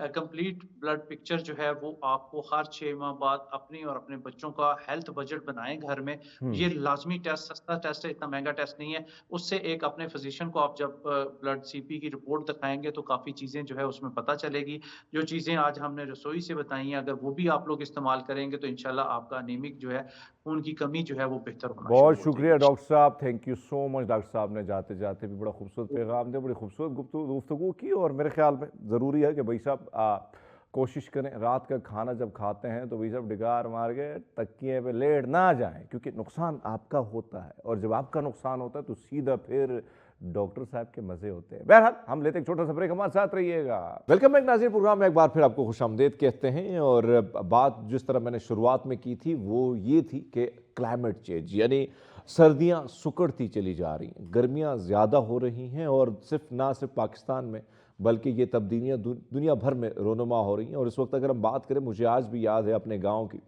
कंप्लीट ब्लड पिक्चर जो है वो आपको हर 6 माह बाद अपनी और अपने बच्चों का हेल्थ बजट बनाएँ घर में। हम्म। ये लाज़मी टेस्ट, सस्ता टेस्ट है, इतना महँगा टेस्ट नहीं है। उससे एक अपने फिज़िशियन को आप जब ब्लड सीपी की रिपोर्ट दिखाएँगे तो काफ़ी चीज़ें जो है उसमें पता चलेगी। जो चीज़ें आज हमने रसोई से बताई हैं, अगर वो भी आप लोग इस्तेमाल करेंगे तो इंशाल्लाह आपका अनीमिक जो है, खून की कमी जो है वो बेहतर होना बहुत शुरू हो शुक्रिया जाएगी। डॉक्टर साहब, thank you so much. Doctor साहब ने जाते जाते भी बड़ा खूबसूरत पैगाम दिया, बड़ी खूबसूरत गुफ्तगू की, और मेरे ख्याल में ज़रूरी है कि भाई साहब कोशिश करें रात का खाना जब खाते हैं तो भाई साहब डिगार मार के तकिए पे लेट ना जाएं, क्योंकि नुकसान आपका होता है, और जब आपका नुकसान होता है तो सीधा फिर डॉक्टर साहब के मजे होते हैं। बहरहाल, हम लेते एक छोटा सा ब्रेक, हमारे साथ रहिएगा। वेलकम बैक नाज़रीन, प्रोग्राम में एक बार फिर आपको खुशामदीद कहते हैं। और बात जिस तरह मैंने शुरुआत में की थी वो ये थी कि क्लाइमेट चेंज, यानी सर्दियां सुकड़ती चली जा रही हैं, गर्मियां ज़्यादा हो रही हैं, और ना सिर्फ पाकिस्तान में बल्कि ये तब्दीलियाँ दुनिया भर में रोनुमा हो रही हैं। और इस वक्त अगर हम बात करें, मुझे आज भी याद है अपने गाँव की,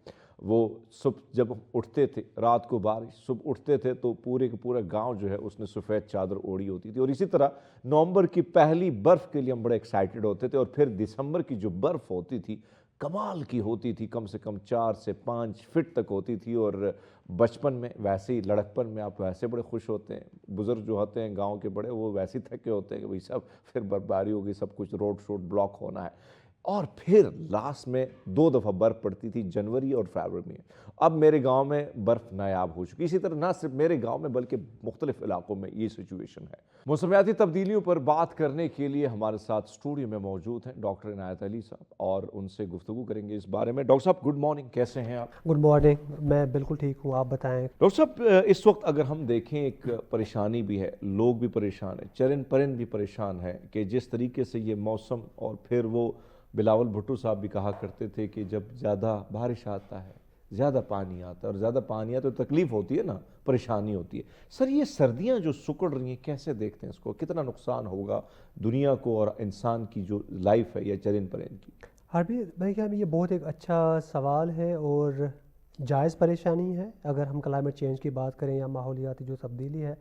वो सुबह जब उठते थे, रात को बारिश, सुबह उठते थे तो पूरे का पूरा गांव जो है उसने सफ़ेद चादर ओढ़ी होती थी। और इसी तरह नवंबर की पहली बर्फ़ के लिए हम बड़े एक्साइटेड होते थे, और फिर दिसंबर की जो बर्फ़ होती थी कमाल की होती थी, कम से कम 4 से 5 फीट तक होती थी। और बचपन में वैसे ही, लड़कपन में आप वैसे बड़े खुश होते हैं। बुजुर्ग जो होते हैं गांव के बड़े, वो वैसे ही थके होते हैं कि भाई सब फिर बर्फबारी होगी, सब कुछ रोड शोड ब्लॉक होना है। और फिर लास्ट में 2 दफ़ा बर्फ़ पड़ती थी, जनवरी और फरवरी में। अब मेरे गांव में बर्फ़ नायाब हो चुकी। इसी तरह ना सिर्फ मेरे गांव में बल्कि मुख्तलिफ इलाकों में ये सिचुएशन है। मौसमियाती तब्दीलियों पर बात करने के लिए हमारे साथ स्टूडियो में मौजूद हैं डॉक्टर इनायत अली साहब, और उनसे गुफ्तगू करेंगे इस बारे में। डॉक्टर साहब गुड मॉर्निंग, कैसे हैं आप? गुड मॉर्निंग, मैं बिल्कुल ठीक हूँ, आप बताएं। डॉक्टर साहब, इस वक्त अगर हम देखें, एक परेशानी भी है, लोग भी परेशान हैं, चरिंद परिंद भी परेशान है कि जिस तरीके से ये मौसम, और फिर वो बिलावल भुट्टो साहब भी कहा करते थे कि जब ज़्यादा बारिश आता है, ज़्यादा पानी आता है, और ज़्यादा पानी आता है तो तकलीफ़ होती है ना, परेशानी होती है। सर, ये सर्दियाँ जो सुकड़ रही हैं, कैसे देखते हैं इसको? कितना नुकसान होगा दुनिया को और इंसान की जो लाइफ है या चरिंद परिंद की? हार्वी, मेरे ख्याल में ये बहुत एक अच्छा सवाल है और जायज़ परेशानी है। अगर हम क्लाइमेट चेंज की बात करें या माहौलियाती जो तब्दीली है,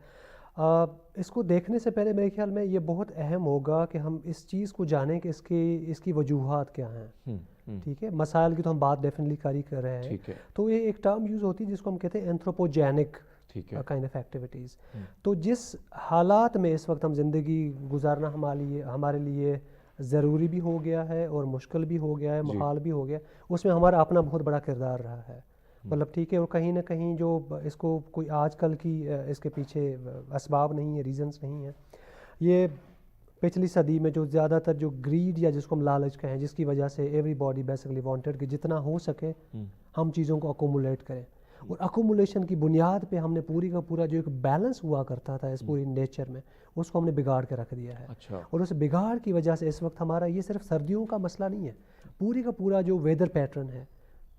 इसको देखने से पहले मेरे ख्याल में ये बहुत अहम होगा कि हम इस चीज़ को जानें कि इसकी वजूहात क्या हैं। ठीक है, मसाइल की तो हम बात डेफिनेटली कर रहे हैं। ठीक है। तो ये एक टर्म यूज़ होती है जिसको हम कहते हैं एंथ्रोपोजेनिक काइंड ऑफ एक्टिविटीज़। तो जिस हालात में इस वक्त हम ज़िंदगी गुजारना हमारे लिए ज़रूरी भी हो गया है और मुश्किल भी हो गया है, मुहाल भी हो गया, उसमें हमारा अपना बहुत बड़ा किरदार रहा है। मतलब ठीक है, और कहीं ना कहीं जो इसको कोई आजकल की इसके पीछे असबाब नहीं है, रीजंस नहीं है। ये पिछली सदी में जो ज़्यादातर जो ग्रीड या जिसको हम लालच कहें, जिसकी वजह से एवरीबॉडी बेसिकली वांटेड कि जितना हो सके हम चीज़ों को अकोमुलेट करें, और अकोमुलेशन की बुनियाद पे हमने पूरी का पूरा जो एक बैलेंस हुआ करता था इस पूरी नेचर में, उसको हमने बिगाड़ के रख दिया है। अच्छा। और उस बिगाड़ की वजह से इस वक्त हमारा ये सिर्फ सर्दियों का मसला नहीं है, पूरी का पूरा जो वेदर पैटर्न है,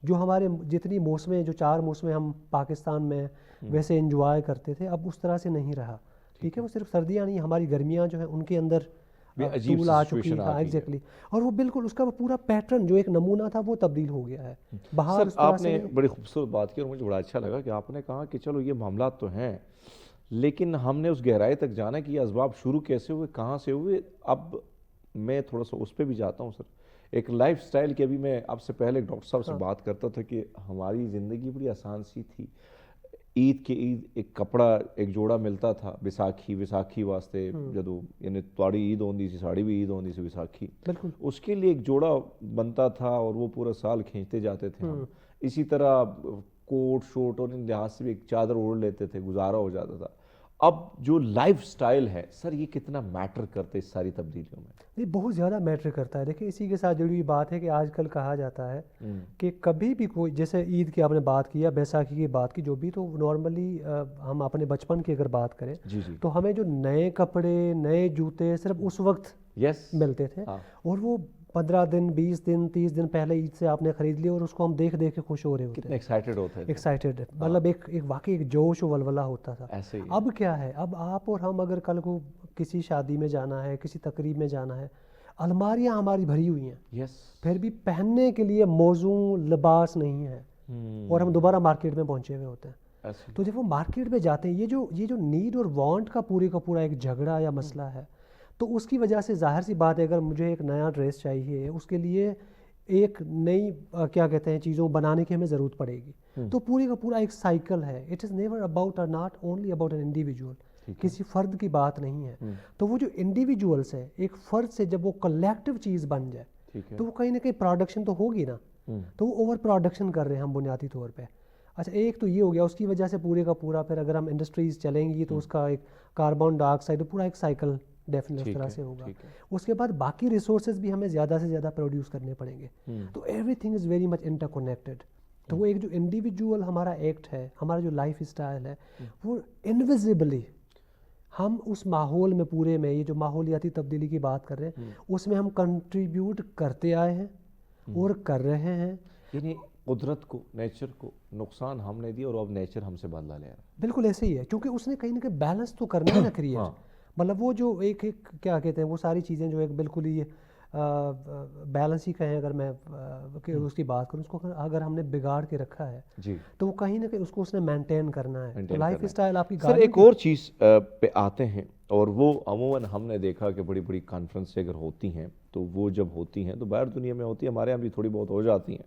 जो हमारे जितनी मौसमें, जो 4 मौसमें हम पाकिस्तान में वैसे एंजॉय करते थे, अब उस तरह से नहीं रहा। ठीक है, वो सिर्फ सर्दियाँ नहीं, हमारी गर्मियाँ जो हैं उनके अंदर तूल आ चुकी है। एग्जैक्टली, और वो बिल्कुल उसका वो पूरा पैटर्न जो एक नमूना था वो तब्दील हो गया है। बाहर आपने बड़ी खूबसूरत बात की और मुझे बड़ा अच्छा लगा कि आपने कहा कि चलो ये मामला तो हैं, लेकिन हमने उस गहराई तक जाना कि ये असबाब शुरू कैसे हुए, कहाँ से हुए। अब मैं थोड़ा सा उस पर भी जाता हूँ सर। एक लाइफ स्टाइल की, अभी मैं आपसे पहले एक डॉक्टर साहब से बात करता था कि हमारी ज़िंदगी बड़ी आसान सी थी। ईद के ईद एक कपड़ा एक जोड़ा मिलता था, विसाखी वास्ते जदों यानी तुहाड़ी ईद होंदी सी, साड़ी भी ईद होंदी सी विसाखी, बिल्कुल उसके लिए एक जोड़ा बनता था और वो पूरा साल खींचते जाते थे हम। इसी तरह कोट शोट और इन लिहाज से भी एक चादर ओढ़ लेते थे, गुजारा हो जाता था। अब जो लाइफ स्टाइल है सर, ये कितना मैटर करता है इस सारी तब्दीलियों में? ये बहुत ज़्यादा मैटर करता है। देखिए, इसी के साथ जुड़ी हुई बात है कि आजकल कहा जाता है कि कभी भी कोई, जैसे ईद की आपने बात की या बैसाखी की बात की, जो भी, तो नॉर्मली हम अपने बचपन की अगर बात करें तो हमें जो नए कपड़े, नए जूते सिर्फ उस वक्त मिलते थे। और वो 15 दिन, 20 दिन, 30 दिन पहले ईद से आपने खरीद लिया और उसको हम देख देख के खुश हो रहे होते कितने एक्साइटेड होते हैं। एक्साइटेड, मतलब एक वाकई एक जोश और वलवला होता था। ऐसे ही अब क्या है, अब आप और हम अगर कल को किसी शादी में जाना है, किसी तकरीब में जाना है, अलमारियां हमारी भरी हुई हैं, फिर भी पहनने के लिए मौजू लिबास नहीं है, और हम दोबारा मार्केट में पहुंचे हुए होते हैं। तो जब वो मार्केट में जाते हैं, ये जो नीड और वांट का पूरा एक झगड़ा या मसला है, तो उसकी वजह से जाहिर सी बात है, अगर मुझे एक नया ड्रेस चाहिए, उसके लिए एक नई क्या कहते हैं चीज़ों बनाने की हमें ज़रूरत पड़ेगी। तो पूरी का पूरा एक साइकिल है। It is never about not only about an individual, किसी फ़र्द की बात नहीं है। तो वो जो इंडिविजुअल्स है, एक फ़र्द से जब वो कलेक्टिव चीज़ बन जाए, तो वो कहीं ना कहीं प्रोडक्शन तो होगी ना। तो वो ओवर प्रोडक्शन कर रहे हैं हम बुनियादी तौर पर। अच्छा, एक तो ये हो गया। उसकी वजह से पूरे का पूरा, फिर अगर हम इंडस्ट्रीज़ चलेंगी तो उसका एक कार्बन डाइऑक्साइड, पूरा एक साइकिल डेफिनेटली इस तरह से होगा। उसके बाद बाकी रिसोर्सेज भी हमें ज़्यादा से ज़्यादा प्रोड्यूस करने पड़ेंगे। तो everything is very much interconnected. तो वो एक जो इंडिविजुअल हमारा एक्ट है, हमारा जो लाइफ स्टाइल है, वो इनविजिबली हम उस माहौल में, पूरे में, ये जो माहौलियाती तब्दीली की बात कर रहे हैं, उसमें हम कंट्रीब्यूट करते आए हैं और कर रहे हैं। यानी कुदरत को, नेचर को नुकसान हमने दिया और अब नेचर हमसे बदला ले रहा है। बिल्कुल ऐसे ही है, क्योंकि उसने कहीं ना कहीं बैलेंस तो करना है ना क्रिएट। मतलब वो जो एक क्या कहते हैं, वो सारी चीज़ें जो एक बिल्कुल ही बैलेंस ही कहें, अगर मैं उसकी बात करूँ, उसको अगर हमने बिगाड़ के रखा है जी, तो वो कहीं ना कहीं उसको उसने मेंटेन करना है। तो लाइफ स्टाइल आपकी। सर, एक और चीज़ पे आते हैं, और वो अमूमन हमने देखा कि बड़ी बड़ी कॉन्फ्रेंस अगर होती हैं तो वो जब होती हैं तो बाहर दुनिया में होती है, हमारे यहाँ भी थोड़ी बहुत हो जाती हैं।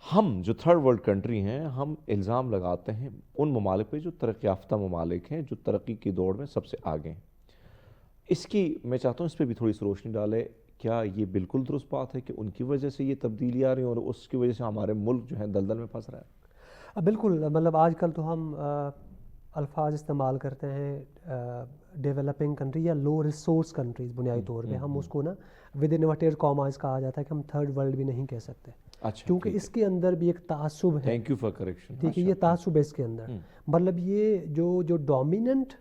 हम जो थर्ड वर्ल्ड कंट्री हैं, हम इल्ज़ाम लगाते हैं उन ममालिक पे जो तरक्की याफ्ता ममालिक हैं, जो तरक्की की दौड़ में सबसे आगे हैं। इसकी मैं चाहता हूँ इस पर भी थोड़ी सी रोशनी डाले। क्या ये बिल्कुल दुरुस्त बात है कि उनकी वजह से ये तब्दीली आ रही है और उसकी वजह से हमारे मुल्क जो है दलदल में फंस रहा है? बिल्कुल, मतलब आजकल तो हम अल्फाज इस्तेमाल करते हैं डेवलपिंग कंट्री या लो रिसोर्स कंट्रीज़ बुनियादी तौर पे हम उसको ना विद इन्वर्टेड कॉमास कहा जाता है कि हम थर्ड वर्ल्ड भी नहीं कह सकते। अच्छा, क्योंकि इसके अंदर भी एक तासुब है। Thank you for correction. ठीक है, ये तासुब है इसके अंदर। मतलब ये जो डोमिनेंट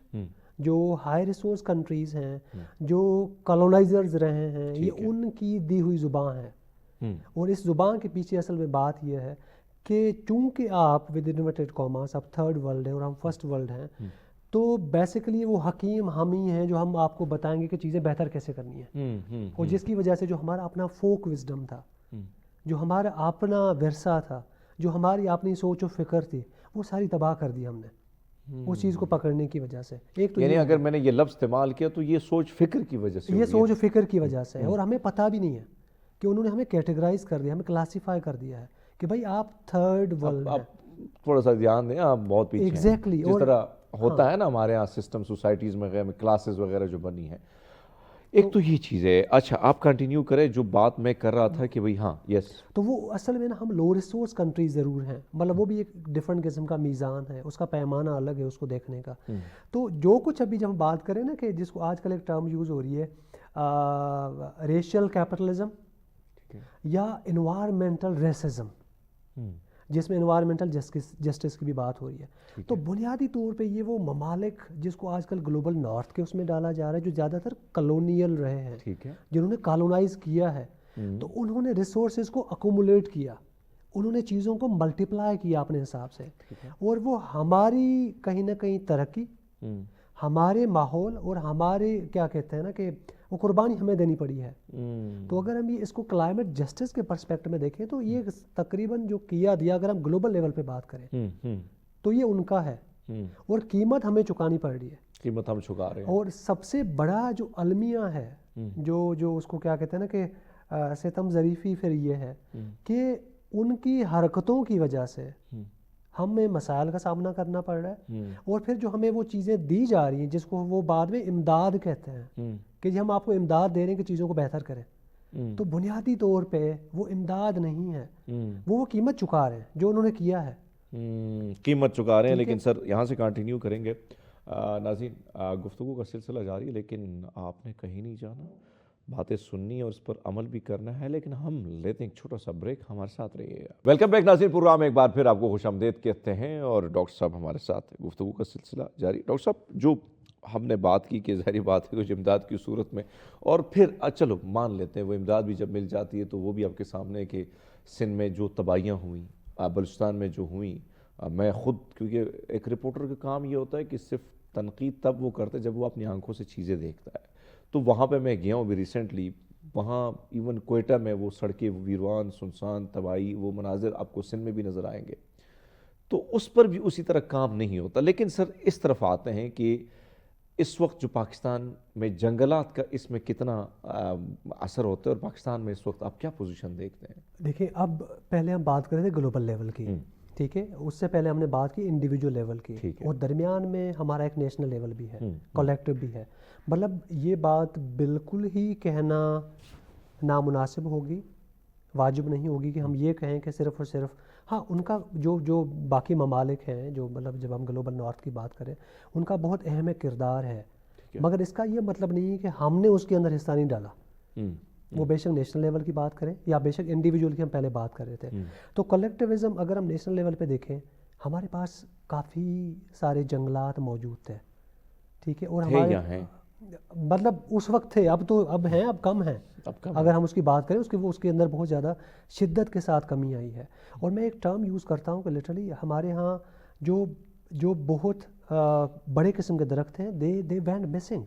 जो हाई रिसोर्स कंट्रीज़ हैं, जो कॉलोनाइजर्स रहे हैं, ये उनकी दी हुई ज़ुबान है। और इस ज़ुबान के पीछे असल में बात यह है कि चूंकि आप विद इन्वर्टेड कॉमास आप थर्ड वर्ल्ड हैं और हम फर्स्ट वर्ल्ड हैं, तो बेसिकली वो हकीम हम ही हैं जो हम आपको बताएंगे कि चीज़ें बेहतर कैसे करनी है। और जिसकी वजह से जो हमारा अपना फोक विजडम था, जो हमारा अपना विरसा था, जो हमारी अपनी सोच और फिक्र थी, वो सारी तबाह कर दी हमने उस चीज़ को पकड़ने की वजह से। एक तो यानी अगर मैंने ये लफ्ज़ इस्तेमाल किया तो ये सोच फिक्र की वजह से, ये सोच और फिक्र की वजह से है। और हमें पता भी नहीं है कि उन्होंने हमें कैटेगराइज कर दिया, हमें क्लासीफाई कर दिया है कि भाई आप थर्ड वर्ल्ड हैं। थोड़ा सा ध्यान दें, आप बहुत पीछे हैं। एग्जैक्टली, जिस तरह होता है ना हमारे यहाँ सिस्टम सोसाइटीज़ में क्लासेस वगैरह जो बनी है, एक तो ये चीज़ है। अच्छा, आप कंटिन्यू करें जो बात मैं कर रहा था कि भाई हाँ, यस। तो वो असल में ना हम लो रिसोर्स कंट्री ज़रूर हैं, मतलब वो भी एक डिफरेंट किस्म का मीज़ान है, उसका पैमाना अलग है उसको देखने का। तो जो कुछ अभी जब हम बात करें ना कि जिसको आजकल एक टर्म यूज़ हो रही है रेशियल कैपिटलिज्म या इन्वायरमेंटल रेसिज्म, जिसमें इन्वायरमेंटल जस्टिस की भी बात हो रही है। तो बुनियादी तौर पे ये वो ममालिक जिसको आजकल ग्लोबल नॉर्थ के उसमें डाला जा रहा है, जो ज़्यादातर कॉलोनियल रहे हैं, ठीक है, जिन्होंने कॉलोनाइज किया है, तो उन्होंने रिसोर्सेज को अकोमुलेट किया, उन्होंने चीज़ों को मल्टीप्लाई किया अपने हिसाब से, और वो हमारी कहीं ना कहीं तरक्की, हमारे माहौल और हमारे क्या कहते हैं ना कि वो कुर्बानी हमें देनी पड़ी है। तो अगर हम ये इसको क्लाइमेट जस्टिस के पर्सपेक्टिव में देखें तो ये तकरीबन जो किया दिया, अगर हम ग्लोबल लेवल पे बात करें तो ये उनका है और कीमत हमें चुकानी पड़ रही है। कीमत हम चुका रहे हैं। और सबसे बड़ा जो अलमिया है, जो उसको क्या कहते हैं ना कि सितम ज़रीफ़ी फिर ये है कि उनकी हरकतों की वजह से हमें मसाइल का सामना करना पड़ रहा है। और फिर जो हमें वो चीज़ें दी जा रही हैं जिसको वो बाद में इमदाद कहते हैं कि जी हम आपको इमदाद दे रहे हैं कि चीज़ों को बेहतर करें, तो बुनियादी तौर पे वो इमदाद नहीं है, वो कीमत चुका रहे हैं जो उन्होंने किया है। कीमत चुका रहे हैं। लेकिन सर यहाँ से कंटिन्यू करेंगे। नाज़रीन, गुफ्तगू का सिलसिला जारी है, लेकिन आपने कहीं नहीं जाना, बातें सुननी है और उस पर अमल भी करना है। लेकिन हम लेते हैं एक छोटा सा ब्रेक, हमारे साथ रहिएगा। वेलकम बैक नाज़रीन, प्रोग्राम एक बार फिर आपको खुशामदीद कहते हैं और डॉक्टर साहब हमारे साथ, गुफ्तगू का सिलसिला जारी। डॉक्टर साहब, जो हमने बात की कि ज़ाहिर बात है कुछ इमदाद की सूरत में, और फिर चलो मान लेते हैं वो इमदाद भी जब मिल जाती है तो वो भी आपके सामने कि सिंध में जो तबाहियाँ हुई, बलूचिस्तान में जो हुई, मैं ख़ुद, क्योंकि एक रिपोर्टर का काम ये होता है कि सिर्फ तनकीद तब वो करता है जब वो अपनी आंखों से चीज़ें देखता है। तो वहाँ पे मैं गया हूँ अभी रिसेंटली, वहाँ इवन कोयटा में वो सड़कें वीरवान सुनसान तबाही, वो मनाजिर आपको सिंध में भी नज़र आएंगे। तो उस पर भी उसी तरह काम नहीं होता। लेकिन सर इस तरफ आते हैं कि इस वक्त जो पाकिस्तान में जंगलात का इसमें कितना असर होता है और पाकिस्तान में इस वक्त आप क्या पोजीशन देखते हैं? देखिए, अब पहले हम बात कर रहे थे ग्लोबल लेवल की, ठीक है, उससे पहले हमने बात की इंडिविजुअल लेवल की, और दरमियान में हमारा एक नेशनल लेवल भी है, कलेक्टिव भी है। मतलब ये बात बिल्कुल ही कहना नामुनासिब होगी, वाजिब नहीं होगी कि हम ये कहें कि सिर्फ़ और सिर्फ हाँ उनका जो बाकी ममालिक हैं, जो मतलब जब हम ग्लोबल नॉर्थ की बात करें उनका बहुत अहम किरदार है, मगर इसका ये मतलब नहीं है कि हमने उसके अंदर हिस्सा नहीं डाला। वो बेशक नेशनल लेवल की बात करें या बेशक इंडिविजुअल की हम पहले बात कर रहे थे। तो कलेक्टिविज़म अगर हम नेशनल लेवल पे देखें, हमारे पास काफ़ी सारे जंगलात मौजूद थे, ठीक है, और हमारे मतलब उस वक्त थे, अब हैं, अब कम हैं। अगर हम उसकी बात करें उसके अंदर बहुत ज़्यादा शिद्दत के साथ कमी आई है। और मैं एक टर्म यूज़ करता हूँ कि लिटरली हमारे यहाँ जो बहुत बड़े किस्म के दरख्त हैं, दे वेंट मिसिंग।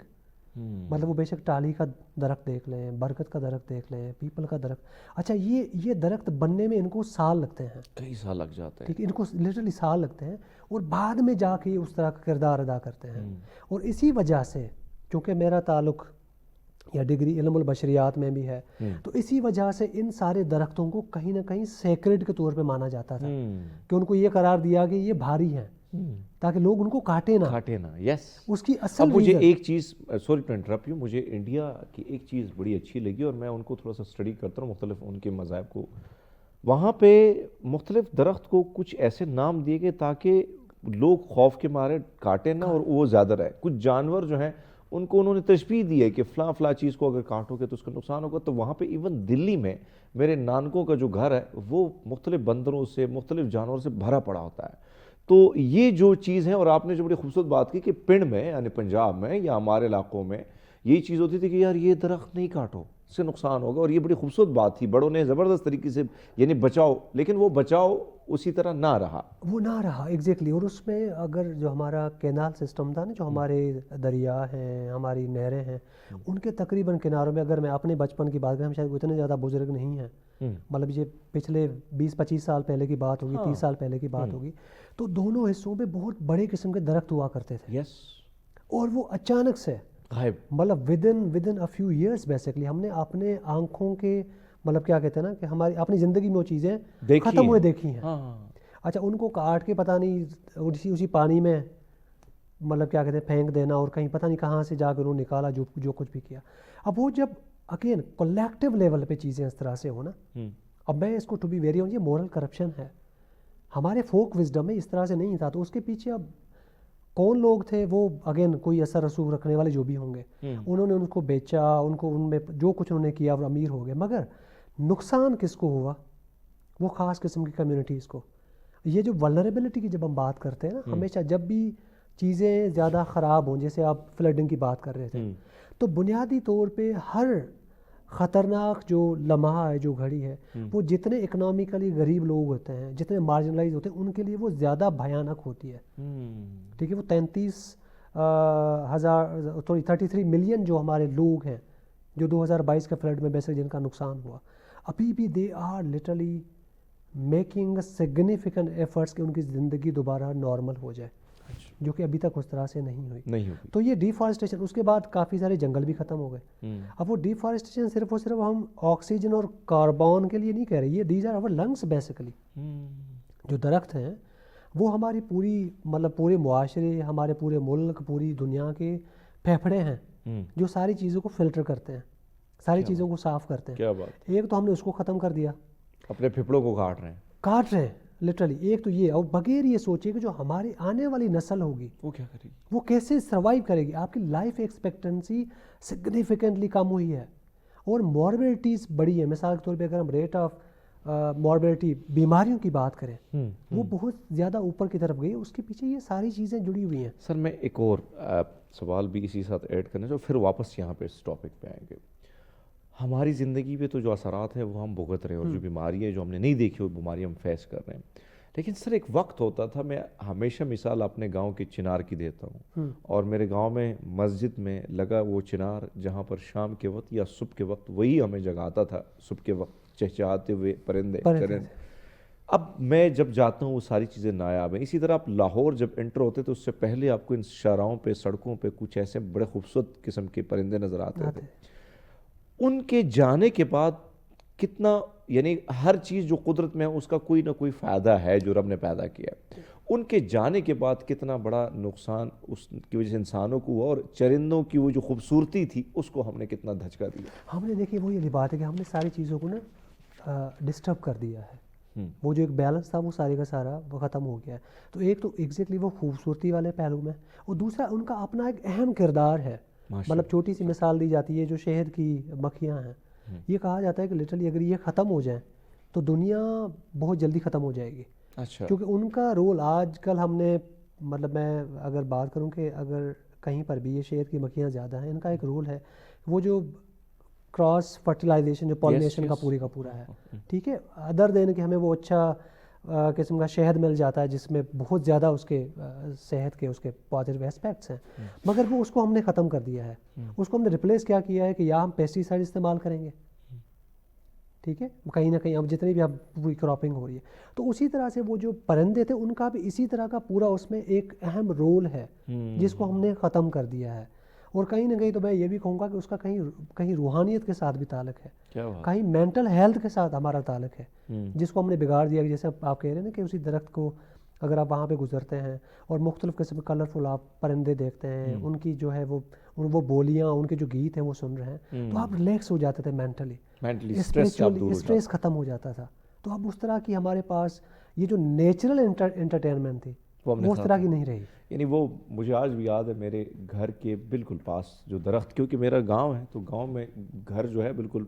मतलब वो बेशक टाली का दरख्त देख लें, बरगद का दरख्त देख लें, पीपल का दरख्त, अच्छा ये दरख्त बनने में इनको साल लगते हैं, कई साल लग जाते हैं, ठीक है, इनको लिटरली साल लगते हैं, और बाद में जाके उस तरह का किरदार अदा करते हैं। और इसी वजह से, चूँकि मेरा ताल्लुक़ या डिग्री इल्मुल बशरियात में भी है। तो इसी वजह से इन सारे दरख्तों को कहीं ना कहीं सेक्रेड के तौर पे माना जाता था कि उनको ये करार दिया कि ये भारी हैं ताकि लोग उनको काटे ना। यस। उसकी असल अब मुझे एक चीज़, सॉरी टू इंटरप्ट यू, मुझे इंडिया की एक चीज़ बड़ी अच्छी लगी और मैं उनको थोड़ा सा स्टडी करता हूँ, मुख्तलिफ उनके मज़ाहब को। वहाँ पे मुख्तलिफ दरख्त को कुछ ऐसे नाम दिए गए ताकि लोग खौफ के मारे काटे ना और वो ज़्यादा रहे। कुछ जानवर जो हैं उनको उन्होंने तशबीह दी है कि फ़लाँ चीज़ को अगर काटोगे तो उसका नुकसान होगा। तो वहाँ पे इवन दिल्ली में मेरे नानकों का जो घर है वो मुख्तलिफ बंदरों से, मुख्तलिफ जानवरों से भरा पड़ा होता है। तो ये जो चीज़ है, और आपने जो बड़ी खूबसूरत बात की कि पिंड में यानी पंजाब में या हमारे इलाकों में यही चीज़ होती थी कि यार ये दरख्त नहीं काटो, इससे नुकसान होगा। और ये बड़ी खूबसूरत बात थी, बड़ों ने ज़बरदस्त तरीके से यानी बचाओ, लेकिन वो बचाओ उसी तरह ना रहा, वो ना रहा एग्जैक्टली। और उसमें अगर जो हमारा कैनाल सिस्टम था ना, जो हमारे दरिया हैं, हमारी नहरें हैं, उनके तकरीबन किनारों में, अगर मैं अपने बचपन की बात करें, हम शायद इतने ज़्यादा बुजुर्ग नहीं हैं, मतलब ये पिछले 20-25 साल पहले की बात होगी, 30 साल पहले की बात होगी, तो दोनों हिस्सों में बहुत बड़े किस्म के दरख्त हुआ करते थे। यस। और वो अचानक से मतलब with in a few years basically हमने अपने आंखों के, मतलब क्या कहते हैं ना कि हमारी अपनी ज़िंदगी में वो चीज़ें ख़त्म हुए देखी हैं। अच्छा, उनको काट के पता नहीं उसी पानी में मतलब क्या कहते हैं फेंक देना, और कहीं पता नहीं कहाँ से जाकर उन्होंने निकाला जो कुछ भी किया। अब वो जब अगेन कलेक्टिव लेवल पे चीज़ें इस तरह से हो ना, अब मैं इसको टू बी वेरी ऑन, ये मोरल करप्शन है। हमारे फोक विजडम में इस तरह से नहीं था, तो उसके पीछे अब कौन लोग थे, वो अगेन कोई असर रसूख रखने वाले जो भी होंगे, उन्होंने उनको बेचा, उनको उनमें जो कुछ उन्होंने किया वो अमीर हो गए। मगर नुकसान किसको हुआ? वो ख़ास किस्म की कम्युनिटीज़ को। ये जो वल्नरेबिलिटी की जब हम बात करते हैं ना, हमेशा जब भी चीज़ें ज़्यादा ख़राब हों, जैसे आप फ्लडिंग की बात कर रहे थे, तो बुनियादी तौर पे हर ख़तरनाक जो लम्हा है, जो घड़ी है, वो जितने इकनॉमिकली गरीब लोग होते हैं, जितने मार्जिनलाइज होते हैं, उनके लिए वो ज़्यादा भयानक होती है। ठीक है, वो 33 मिलियन जो हमारे लोग हैं जो 2022 के फ्लड में बेसिक जिनका नुकसान हुआ, अभी भी they are literally making significant efforts कि उनकी ज़िंदगी दोबारा नॉर्मल हो जाए, जो कि अभी तक उस तरह से नहीं हुई। तो ये डिफॉरेस्टेशन, उसके बाद काफ़ी सारे जंगल भी ख़त्म हो गए। अब वो डिफॉरेस्टेशन सिर्फ और सिर्फ हम ऑक्सीजन और कार्बन के लिए नहीं कह रहे, ये these are our lungs basically. जो दरख्त हैं वो हमारी पूरी मतलब पूरे मुआशरे, हमारे पूरे मुल्क, पूरी दुनिया के फेफड़े हैं जो सारी चीज़ों को फिल्टर करते हैं, सारी चीज़ों को साफ़ करते हैं। क्या बात। एक तो हमने उसको ख़त्म कर दिया, अपने फेफड़ों को काट रहे हैं लिटरली। एक तो ये, और बगैर ये सोचिए कि जो हमारी आने वाली नस्ल होगी वो क्या करेगी, वो कैसे सर्वाइव करेगी। आपकी लाइफ एक्सपेक्टेंसी सिग्निफिकेंटली कम हुई है और मॉर्बिलिटीज़ बड़ी है। मिसाल के तौर पे अगर हम रेट ऑफ मॉर्बिलिटी बीमारियों की बात करें, वो बहुत ज़्यादा ऊपर की तरफ गई। उसके पीछे ये सारी चीज़ें जुड़ी हुई हैं। सर मैं एक और सवाल भी इसी साथ ऐड करना चाहिए, फिर वापस यहाँ पे इस टॉपिक पे आएंगे। हमारी ज़िंदगी पे तो जो असरात हैं वो हम भुगत रहे हैं, और जो बीमारियाँ जो हमने नहीं देखी वो बीमारी हम फेस कर रहे हैं। लेकिन सर एक वक्त होता था, मैं हमेशा मिसाल अपने गांव के चिनार की देता हूँ, और मेरे गांव में मस्जिद में लगा वो चिनार, जहाँ पर शाम के वक्त या सुबह के वक्त वही हमें जगाता था, सुबह के वक्त चहचहाते हुए परिंदे। अब मैं जब जाता हूँ वो सारी चीज़ें नायाब हैं। इसी तरह आप लाहौर जब एंटर होते तो उससे पहले आपको इन शाहराहों पे, सड़कों पे कुछ ऐसे बड़े खूबसूरत किस्म के परिंदे नज़र आते थे। उनके जाने के बाद कितना, यानी हर चीज़ जो कुदरत में है उसका कोई ना कोई फ़ायदा है जो रब ने पैदा किया। उनके जाने के बाद कितना बड़ा नुकसान उसकी वजह से इंसानों को हुआ, और चरिंदों की वो जो खूबसूरती थी उसको हमने कितना धचका दिया। हमने देखिए वो ये बात है कि हमने सारी चीज़ों को ना डिस्टर्ब कर दिया है। वो जो एक बैलेंस था वो सारे का सारा वो ख़त्म हो गया है। तो एक तो एग्जैक्टली वो खूबसूरती वाले पहलू में, और दूसरा उनका अपना एक अहम किरदार है। मतलब छोटी सी मिसाल दी जाती है, जो शहद की मक्खियाँ हैं, ये कहा जाता है कि लिटरली अगर ये ख़त्म हो जाए तो दुनिया बहुत जल्दी ख़त्म हो जाएगी। अच्छा। क्योंकि उनका रोल आजकल हमने, मतलब मैं अगर बात करूं कि अगर कहीं पर भी ये शहद की मक्खियाँ ज़्यादा हैं, इनका एक रोल है वो जो क्रॉस फर्टिलाइजेशन, जो पॉलिनेशन का पूरा है। ठीक है, अदर देन कि हमें वो अच्छा किस्म का शहद मिल जाता है जिसमें बहुत ज़्यादा उसके सेहत के उसके पॉजिटिव एस्पेक्ट्स हैं, मगर वो उसको हमने ख़त्म कर दिया है। उसको हमने रिप्लेस क्या किया है कि या हम पेस्टिसाइड इस्तेमाल करेंगे, ठीक है, कहीं ना कहीं अब जितनी भी अब पूरी क्रॉपिंग हो रही है, तो उसी तरह से वो जो परिंदे थे उनका भी इसी तरह का पूरा उसमें एक अहम रोल है जिसको हमने ख़त्म कर दिया है। और कहीं ना कहीं तो मैं ये भी कहूँगा कि उसका कहीं कहीं रूहानियत के साथ भी ताल्लुक है, क्या बात? कहीं मेंटल हेल्थ के साथ हमारा ताल्लुक है, जिसको हमने बिगाड़ दिया। जैसे आप कह रहे हैं ना कि उसी दरख्त को अगर आप वहाँ पे गुजरते हैं और मुख्तलिफ़ किस्म के कलरफुल आप परिंदे देखते हैं, उनकी जो है वो बोलियाँ, उनके जो गीत हैं वो सुन रहे हैं, तो आप रिलैक्स हो जाते थे मेंटली, स्ट्रेस ख़त्म हो जाता था। तो अब उस तरह की हमारे पास ये जो नेचुरल एंटरटेनमेंट थी वो उस तरह की नहीं रही। यानी वो मुझे आज भी याद है, मेरे घर के बिल्कुल पास जो दरख्त, क्योंकि मेरा गांव है तो गांव में घर जो है बिल्कुल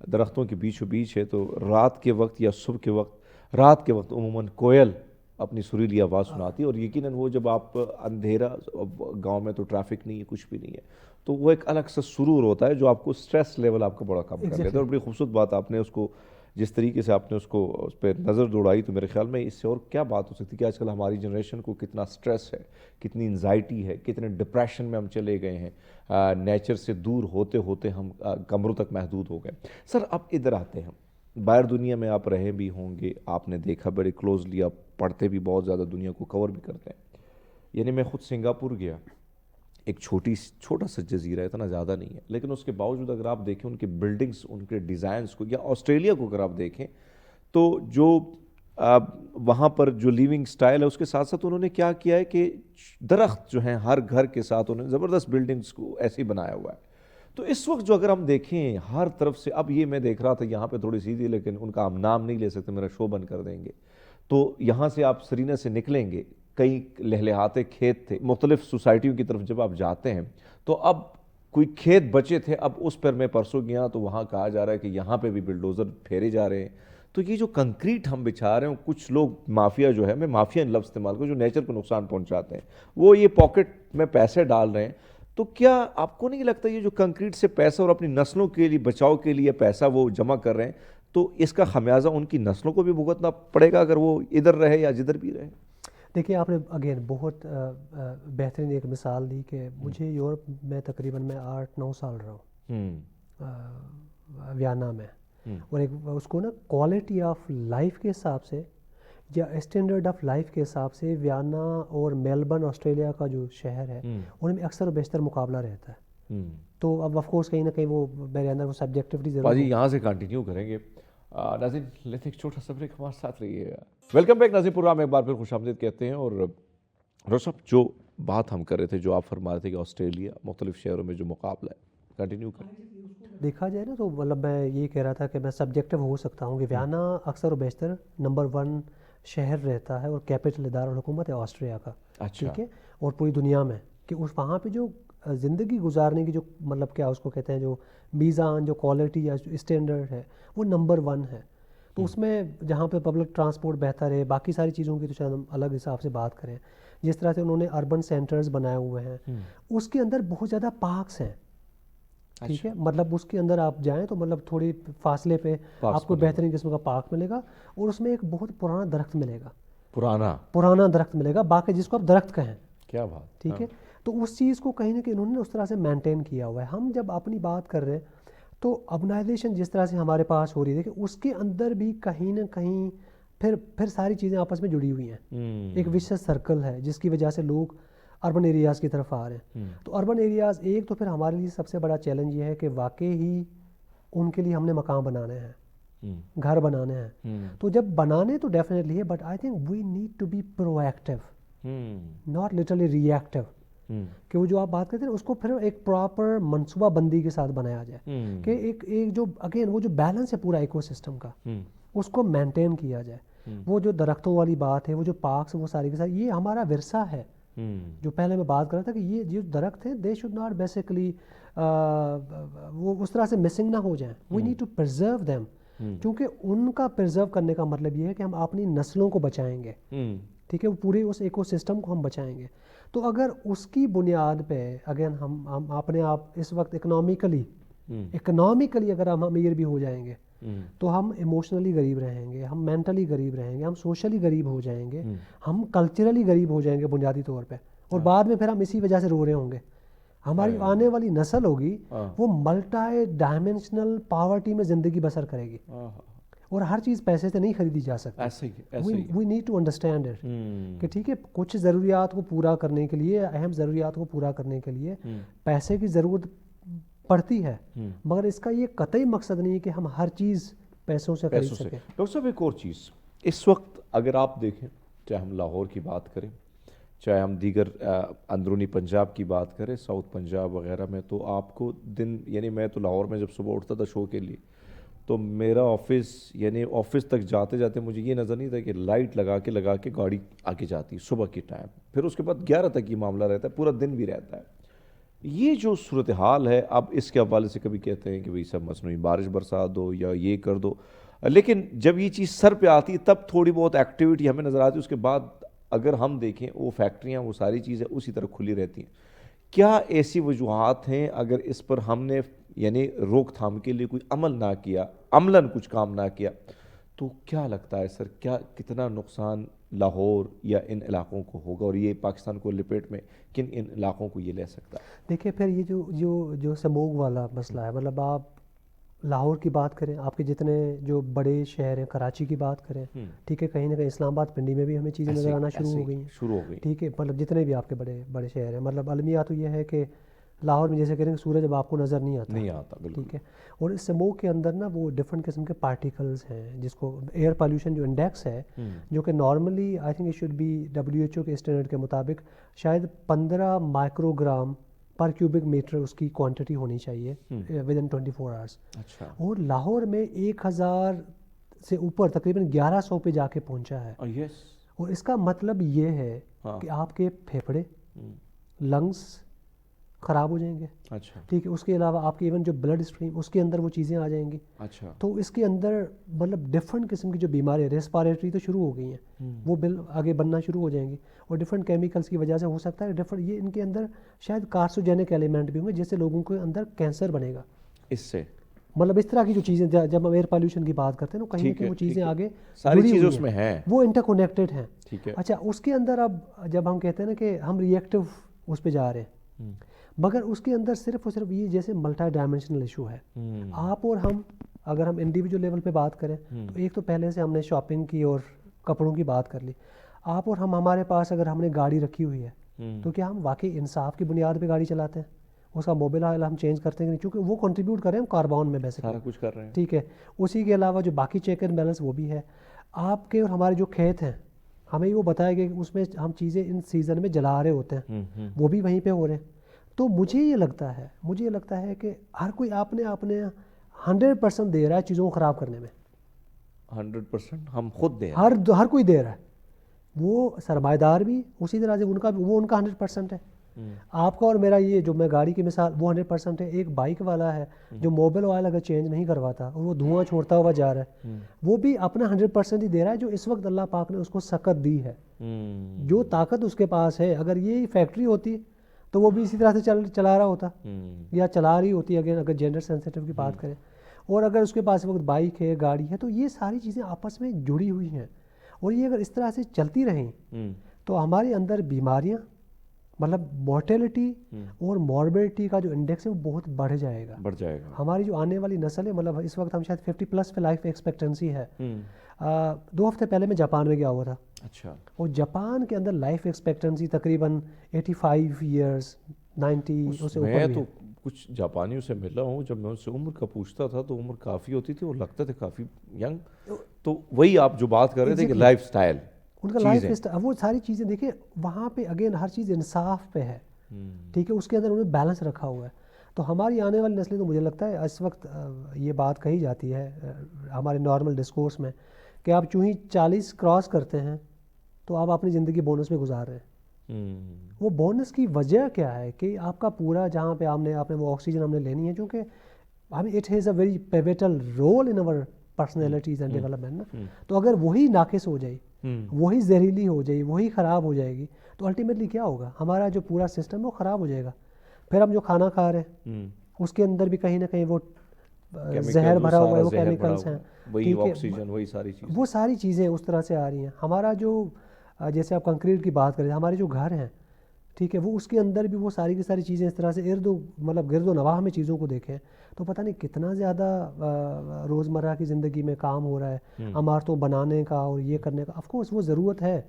दरख्तों के बीचों बीच है, तो रात के वक्त या सुबह के वक्त, रात के वक्त उमूमन कोयल अपनी सुरीली आवाज़ सुनाती है। और यकीनन वो जब आप अंधेरा, गांव में तो ट्रैफिक नहीं है, कुछ भी नहीं है, तो वो एक अलग सा सुरूर होता है जो आपको स्ट्रेस लेवल आपका बड़ा कम कर देता है। और बड़ी खूबसूरत बात आपने उसको, जिस तरीके से आपने उसको उस पर नज़र दौड़ाई, तो मेरे ख्याल में इससे और क्या बात हो सकती है कि आजकल हमारी जनरेशन को कितना स्ट्रेस है, कितनी एंजाइटी है, कितने डिप्रेशन में हम चले गए हैं, नेचर से दूर होते होते हम कमरों तक महदूद हो गए। सर अब इधर आते हैं, बाहर दुनिया में आप रहे भी होंगे, आपने देखा बड़े क्लोजली, आप पढ़ते भी बहुत ज़्यादा, दुनिया को कवर भी करते हैं। यानी मैं खुद सिंगापुर गया, एक छोटा सा जजीरा, इतना ज़्यादा नहीं है, लेकिन उसके बावजूद अगर आप देखें उनके बिल्डिंग्स, उनके डिज़ाइंस को, या ऑस्ट्रेलिया को अगर आप देखें, तो जो वहाँ पर जो लिविंग स्टाइल है उसके साथ साथ उन्होंने क्या किया है कि दरख्त जो हैं हर घर के साथ उन्होंने ज़बरदस्त बिल्डिंग्स को ऐसे ही बनाया हुआ है। तो इस वक्त जो अगर हम देखें हर तरफ से, अब ये मैं देख रहा था यहाँ पे थोड़ी सी थी, लेकिन उनका हम नाम नहीं ले सकते, मेरा शो बंद कर देंगे। तो यहाँ से आप श्रीनगर से निकलेंगे, कई लहलहाते खेत थे, मुख्तलिफ सोसाइटियों की तरफ जब आप जाते हैं तो अब कोई खेत बचे थे, अब उस पर मैं परसों गया तो वहाँ कहा जा रहा है कि यहाँ पे भी बिल्डोज़र फेरे जा रहे हैं। तो ये जो कंक्रीट हम बिछा रहे हैं, कुछ लोग माफिया जो है, मैं माफिया लफ्ज़ इस्तेमाल करूँ, जो नेचर को नुकसान पहुँचाते हैं, वो ये पॉकेट में पैसे डाल रहे हैं। तो क्या आपको नहीं लगता ये जो कंक्रीट से पैसा और अपनी नस्लों के लिए बचाव के लिए पैसा वो जमा कर रहे हैं, तो इसका खमियाजा उनकी नस्लों को भी भुगतना पड़ेगा अगर वो इधर रहे या जिधर भी रहे? देखिए, आपने अगेन बहुत बेहतरीन एक मिसाल दी कि मुझे यूरोप में तकरीबन मैं 8-9 साल रहा हूँ वियना में, और एक उसको ना क्वालिटी ऑफ लाइफ के हिसाब से या स्टैंडर्ड ऑफ लाइफ के हिसाब से वियना और मेलबर्न ऑस्ट्रेलिया का जो शहर है उनमें अक्सर और बेशतर मुकाबला रहता है। तो अब ऑफ कोर्स कहीं ना कहीं वो मेरे अंदर वो सब्जेक्टिवली जरूर बाजी यहाँ से कंटिन्यू करेंगे। नाज़रीन लेते एक छोटा सा ब्रेक, हमारे साथ रहिएगा। वेलकम बैक नाज़रीन, प्रोग्राम एक बार फिर खुशामदीद कहते हैं। और रोशब, जो बात हम कर रहे थे, जो आप फरमा रहे थे कि ऑस्ट्रेलिया मुख्तलिफ शहरों में जो मुकाबला है, कंटिन्यू करें। देखा जाए ना तो मतलब मैं ये कह रहा था कि मैं सब्जेक्टिव हो सकता हूँ कि वियना अक्सर और बेशतर नंबर 1 शहर रहता है और कैपिटल इदारा हुकूमत है ऑस्ट्रिया का, ठीक है, और पूरी दुनिया में कि उस वहाँ पे जो ज़िंदगी गुजारने की जो मतलब क्या उसको कहते हैं, जो मीज़ान, जो क्वालिटी या स्टैंडर्ड है, वो नंबर 1 है। तो उसमें जहाँ पे पब्लिक ट्रांसपोर्ट बेहतर है, बाकी सारी चीज़ों की तो शायद हम अलग हिसाब से बात करें, जिस तरह से उन्होंने अर्बन सेंटर्स बनाए हुए हैं, उसके अंदर बहुत ज़्यादा पार्क्स हैं, ठीक है, मतलब उसके अंदर आप जाएं तो मतलब थोड़ी फासले पे आपको बेहतरीन किस्म का पार्क मिलेगा, और उसमें एक बहुत पुराना दरख्त मिलेगा, पुराना दरख्त मिलेगा, बाकी जिसको आप दरख्त कहें, क्या बात, ठीक है। तो उस चीज़ को कहीं ना कहीं उन्होंने उस तरह से मेंटेन किया हुआ है। हम जब अपनी बात कर रहे हैं तो अर्बनाइजेशन जिस तरह से हमारे पास हो रही है, उसके अंदर भी कहीं ना कहीं फिर सारी चीज़ें आपस में जुड़ी हुई हैं, एक विशेष सर्कल है जिसकी वजह से लोग अर्बन एरियाज़ की तरफ आ रहे हैं। तो अर्बन एरियाज़ एक तो फिर हमारे लिए सबसे बड़ा चैलेंज ये है कि वाकई ही उनके लिए हमने मकान बनाने हैं, घर बनाने हैं। तो जब बनाने तो डेफिनेटली है, but I think we need to be proactive, not literally reactive, कि वो जो आप बात करते हैं उसको फिर एक प्रॉपर मनसूबा बंदी के साथ बनाया जाए कि एक जो अगेन वो जो बैलेंस है पूरा इकोसिस्टम का, उसको मेंटेन किया जाए। वो जो दरख्तों वाली बात है, वो जो पार्क्स, वो सारी के साथ ये हमारा विरसा है। जो पहले मैं बात कर रहा था कि ये जो दरख्त हैं दे शुड नॉट बेसिकली वो उस तरह से मिसिंग ना हो जाएं, we need to preserve them, क्योंकि उनका प्रिजर्व करने का मतलब ये है कि हम अपनी नस्लों को बचाएंगे, ठीक है, वो पूरे उस इकोसिस्टम को हम बचाएंगे। तो अगर उसकी बुनियाद पे अगेन हम अपने आप इस वक्त इकोनॉमिकली अगर हम अमीर भी हो जाएंगे तो हम इमोशनली गरीब रहेंगे, हम मेंटली गरीब रहेंगे, हम सोशली गरीब हो जाएंगे, हम कल्चरली गरीब हो जाएंगे बुनियादी तौर पे, और बाद में फिर हम इसी वजह से रो रहे होंगे। हमारी आने वाली नस्ल होगी वो मल्टी डायमेंशनल पॉवर्टी में ज़िंदगी बसर करेगी, और हर चीज़ पैसे से नहीं खरीदी जा सकती। ऐसे ही we need to understand it कि ठीक है, कुछ ज़रूरियात को पूरा करने के लिए, अहम ज़रूरियात को पूरा करने के लिए पैसे की ज़रूरत पड़ती है, मगर इसका ये कतई मकसद नहीं है कि हम हर चीज़ पैसों से खरीद सकें। डॉक्टर साहब एक और चीज़, इस वक्त अगर आप देखें, चाहे हम लाहौर की बात करें, चाहे हम दीगर अंदरूनी पंजाब की बात करें, साउथ पंजाब वगैरह में, तो आपको दिन, यानी मैं तो लाहौर में जब सुबह उठता था शो के लिए, तो मेरा ऑफिस, यानी ऑफिस तक जाते जाते मुझे ये नज़र नहीं था कि लाइट लगा के गाड़ी आगे जाती सुबह के टाइम, फिर उसके बाद 11 तक ये मामला रहता है, पूरा दिन भी रहता है। ये जो सूरत हाल है, अब इसके हवाले से कभी कहते हैं कि भाई सब मसनूई बारिश बरसा दो या ये कर दो, लेकिन जब ये चीज़ सर पे आती है तब थोड़ी बहुत एक्टिविटी हमें नज़र आती है। उसके बाद अगर हम देखें, वो फैक्ट्रियाँ, वो सारी चीज़ें उसी तरह खुली रहती हैं। क्या ऐसी वजूहात हैं, अगर इस पर हमने यानी रोकथाम के लिए कोई अमल ना किया, अमलन कुछ काम ना किया, तो क्या लगता है सर, क्या कितना नुकसान लाहौर या इन इलाकों को होगा, और ये पाकिस्तान को लिपेट में किन इन इलाकों को ये ले सकता है? देखिए, फिर ये जो स्मोग वाला मसला है, मतलब आप लाहौर की बात करें, आपके जितने जो बड़े शहर हैं, कराची की बात करें, ठीक है, कहीं ना कहीं इस्लामाबाद, पिंडी में भी हमें चीज़ें नज़र आना शुरू हो गई, ठीक है, मतलब जितने भी आपके बड़े बड़े शहर हैं, मतलब अलमिया तो ये है कि लाहौर में जैसे करेंगे सूरज अब आपको नज़र नहीं आता, ठीक है, और इस स्मोक के अंदर ना वो डिफरेंट किस्म के पार्टिकल्स हैं, जिसको एयर पॉल्यूशन जो इंडेक्स है, जो कि normally I think it should be WHO के स्टैंडर्ड के मुताबिक शायद 15 माइक्रोग्राम पर क्यूबिक मीटर उसकी क्वांटिटी होनी चाहिए विद इन 24 आवर्स। अच्छा। और लाहौर में 1000 से ऊपर तकरीबन 1100 पे जाके पहुंचा है। यस। और इसका मतलब ये है कि आपके फेफड़े, लंग्स ख़राब हो जाएंगे। अच्छा। ठीक है, उसके अलावा आपकी इवन जो ब्लड स्ट्रीम, उसके अंदर वो चीज़ें आ जाएंगी। अच्छा। तो इसके अंदर मतलब डिफरेंट किस्म की जो बीमारी, रेस्पिरेटरी तो शुरू हो गई हैं, वो बिल आगे बनना शुरू हो जाएंगी, और डिफरेंट केमिकल्स की वजह से हो सकता है डिफरेंट ये इनके अंदर शायद कार्सिनोजेनिक एलिमेंट भी होंगे, जिससे लोगों के अंदर कैंसर बनेगा इससे। मतलब इस तरह की जो चीज़ें, जब हम एयर पॉल्यूशन की बात करते हैं ना, कहीं ना कहीं वो चीज़ें आगे सारी चीज़ें उसमें हैं, वो इंटरकनेक्टेड हैं। ठीक है। अच्छा, उसके अंदर अब जब हम कहते हैं ना कि हम रिएक्टिव उस पर जा रहे हैं, मगर उसके अंदर सिर्फ और सिर्फ ये जैसे मल्टी डायमेंशनल इशू है। आप और हम, अगर हम इंडिविजुअल लेवल पे बात करें, तो एक तो पहले से हमने शॉपिंग की और कपड़ों की बात कर ली। आप और हम, हमारे पास अगर हमने गाड़ी रखी हुई है, तो क्या हम वाकई इंसाफ की बुनियाद पे गाड़ी चलाते हैं? उसका मोबिल ऑयल हम चेंज करते हैं कि नहीं? क्योंकि वो कंट्रीब्यूट कर रहे हैं हम कार्बन में, बेसिकली सारा कुछ कर रहे हैं, ठीक है। उसी के अलावा जो बाकी चेक एंड बैलेंस वो भी है। आपके और हमारे जो खेत हैं, हमें वो बताया गया कि उसमें हम चीज़ें इन सीज़न में जला रहे होते हैं, वो भी वहीं पे हो रहे हैं। तो मुझे ये लगता है कि हर कोई आपने 100% दे रहा है चीज़ों को ख़राब करने में। 100% हम खुद दे रहे हैं, हर कोई दे रहा है, वो सरमाएदार भी उसी तरह से, उनका 100% है। आपका और मेरा, ये जो मैं गाड़ी की मिसाल, वो 100% है। एक बाइक वाला है जो मोबिल ऑयल अगर चेंज नहीं करवाता और वो धुआं छोड़ता हुआ जा रहा है, वो भी अपना 100% ही दे रहा है, जो इस वक्त अल्लाह पाक ने उसको सकत दी है, जो ताकत उसके पास है। अगर ये फैक्ट्री होती तो वो भी इसी तरह से चला रहा होता, या चला रही होती, अगर जेंडर सेंसिटिव की बात करें। और अगर उसके पास वक्त बाइक है, गाड़ी है, तो ये सारी चीज़ें आपस में जुड़ी हुई हैं, और ये अगर इस तरह से चलती रहें तो हमारे अंदर बीमारियां, मतलब मोर्टेलिटी और मॉर्बिडिटी का जो इंडेक्स है वो बहुत बढ़ जाएगा। हमारी जो आने वाली नस्ल है, मतलब इस वक्त हम शायद 50+ पे लाइफ एक्सपेक्टेंसी है। 2 हफ्ते पहले मैं जापान में गया हुआ था। अच्छा। और जापान के अंदर लाइफ एक्सपेक्टेंसी तकरीबन 85 ईयर्स, 90 उससे ऊपर मैं भी तो है। कुछ जापानियों से मिला हूँ, जब मैं उनसे उम्र का पूछता था तो उम्र काफ़ी होती थी, वो लगते थे काफ़ी यंग। तो वही आप जो बात कर रहे थे कि लाइफ स्टाइल, उनका लाइफ स्टाइल, वो सारी चीज़ें देखिए, वहाँ पे अगेन हर चीज़ इंसाफ पे है, ठीक है, उसके अंदर उन्होंने बैलेंस रखा हुआ है। तो हमारी आने वाली नस्लें, तो मुझे लगता है इस वक्त ये बात कही जाती है हमारे नॉर्मल डिस्कोर्स में कि आप चूँ ही 40 क्रॉस करते हैं तो आप अपनी ज़िंदगी बोनस में गुजार रहे हैं। वो बोनस की वजह क्या है कि आपका पूरा, जहाँ पे आपने वो ऑक्सीजन हमने लेनी है, क्योंकि हमें it has a very pivotal role in our personalities and development ना। तो अगर वही नाकिस हो जाए, वही जहरीली हो जाए, वही ख़राब हो जाएगी, तो अल्टीमेटली क्या होगा? हमारा जो पूरा सिस्टम है वो ख़राब हो जाएगा। फिर हम जो खाना खा रहे हैं उसके अंदर भी कहीं ना कहीं वो जहर भरा हुआ है, वो केमिकल्स हैं, वही ऑक्सीजन, वही सारी चीज़, वो सारी चीज़ें उस तरह से आ रही हैं। हमारा जो, जैसे आप कंक्रीट की बात करें, हमारे जो घर हैं, ठीक है, वो उसके अंदर भी वो सारी की सारी चीज़ें इस तरह से मतलब गिरदो नवाह में चीज़ों को देखें तो पता नहीं कितना ज़्यादा रोज़मर्रा की ज़िंदगी में काम हो रहा है इमारतों बनाने का और ये करने का। ऑफ कोर्स वो ज़रूरत है,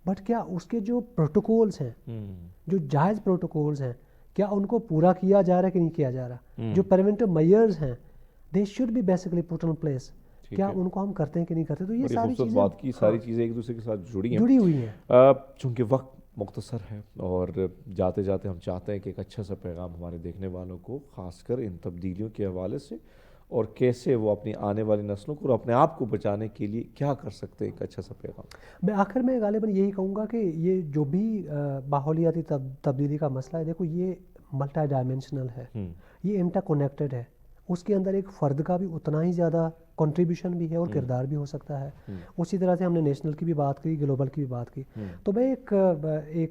बट क्या उसके जो प्रोटोकॉल्स हैं, जो जायज़ प्रोटोकॉल्स हैं, क्या उनको पूरा किया जा रहा है कि नहीं किया जा रहा? जो प्रिवेंटिव मेजर्स हैं they should be basically put in place, क्या उनको हम करते हैं कि नहीं करते? तो ये सारी चीज़ें, बात की सारी चीज़ें एक दूसरे के साथ जुड़ी हुई हैं। चूँकि वक्त मुख्तसर है और जाते जाते हम चाहते हैं कि एक अच्छा सा पैगाम हमारे देखने वालों को, ख़ासकर इन तब्दीलियों के हवाले से, और कैसे वो अपनी आने वाली नस्लों को और अपने आप को बचाने के लिए क्या कर सकते हैं, एक अच्छा सा पैगाम। मैं आखिर में गालिबन यही कहूँगा कि ये जो भी माहौलियाती तब्दीली का मसला है, देखो ये मल्टी डायमेंशनल है, ये इंटरकनेक्टेड है। उसके अंदर एक फ़र्द का भी उतना ही ज़्यादा कंट्रीब्यूशन भी है और किरदार भी हो सकता है। उसी तरह से हमने नेशनल की भी बात की, ग्लोबल की भी बात की। तो मैं एक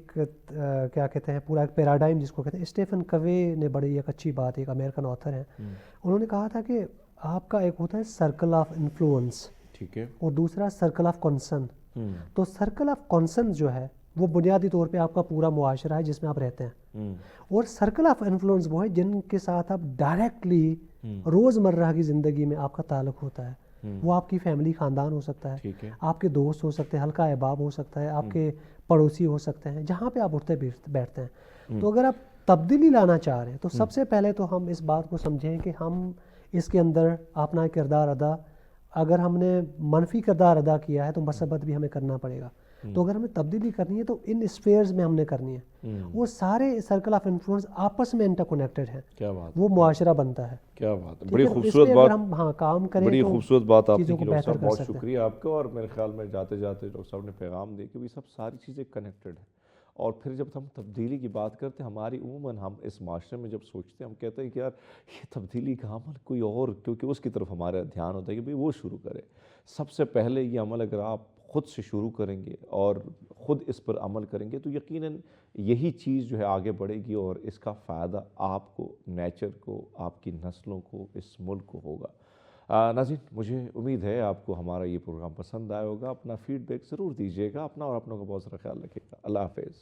क्या कहते हैं, पूरा एक पैराडाइम जिसको कहते हैं, स्टीफन कवे ने बड़ी एक अच्छी बात, एक अमेरिकन ऑथर हैं, उन्होंने कहा था कि आपका एक होता है सर्कल ऑफ इन्फ्लुएंस, ठीक है, और दूसरा सर्कल ऑफ कंसर्न। तो सर्कल ऑफ कंसर्न जो है वो बुनियादी तौर पे आपका पूरा मुआशरा है जिसमें आप रहते हैं, और सर्कल ऑफ इन्फ्लुएंस वो है जिनके साथ आप डायरेक्टली रोज़मर्रा की ज़िंदगी में आपका ताल्लुक होता है। वो आपकी फैमिली, ख़ानदान हो सकता है, आपके दोस्त हो सकते हैं, हल्का अहबाब हो सकता है, आपके पड़ोसी हो सकते हैं, जहाँ पे आप उठते बैठते हैं। तो अगर आप तब्दीली लाना चाह रहे हैं तो सबसे पहले तो हम इस बात को समझें कि हम इसके अंदर अपना किरदार अदा, अगर हमने मनफी किरदार अदा किया है तो मसब्बत भी हमें करना पड़ेगा। तो अगर हमें तब्दीली करनी है तो इन स्फेयर्स में हमने करनी है। वो सारे सर्कल ऑफ इन्फ्लुएंस आपस में इंटरकनेक्टेड है, क्या बात, वो मुआशरा बनता है। क्या बात है, बड़ी खूबसूरत बात, हम काम करें, बड़ी खूबसूरत बात आपकी की डॉक्टर साहब, बहुत सकते शुक्रिया आपका। और मेरे ख्याल में जाते जाते डॉक्टर साहब ने पैगाम दे कि भी सब सारी चीज़ें कनेक्टेड है। और फिर जब हम तब्दीली की बात करते हैं, हमारी उम्मन हम इस माशरे में जब सोचते हैं, हम कहते हैं कि यार ये तब्दीली का अमल कोई और, क्योंकि उसकी तरफ हमारा ध्यान होता है कि भाई वो शुरू करे। सबसे पहले ये अमल अगर आप ख़ुद से शुरू करेंगे और ख़ुद इस पर अमल करेंगे तो यकीनन यही चीज़ जो है आगे बढ़ेगी और इसका फ़ायदा आपको, नेचर को, आपकी नस्लों को, इस मुल्क को होगा। नाज़रीन, मुझे उम्मीद है आपको हमारा ये प्रोग्राम पसंद आया होगा। अपना फ़ीडबैक ज़रूर दीजिएगा, अपना और अपनों का बहुत सारा ख्याल रखिएगा। अल्लाह हाफ़िज़।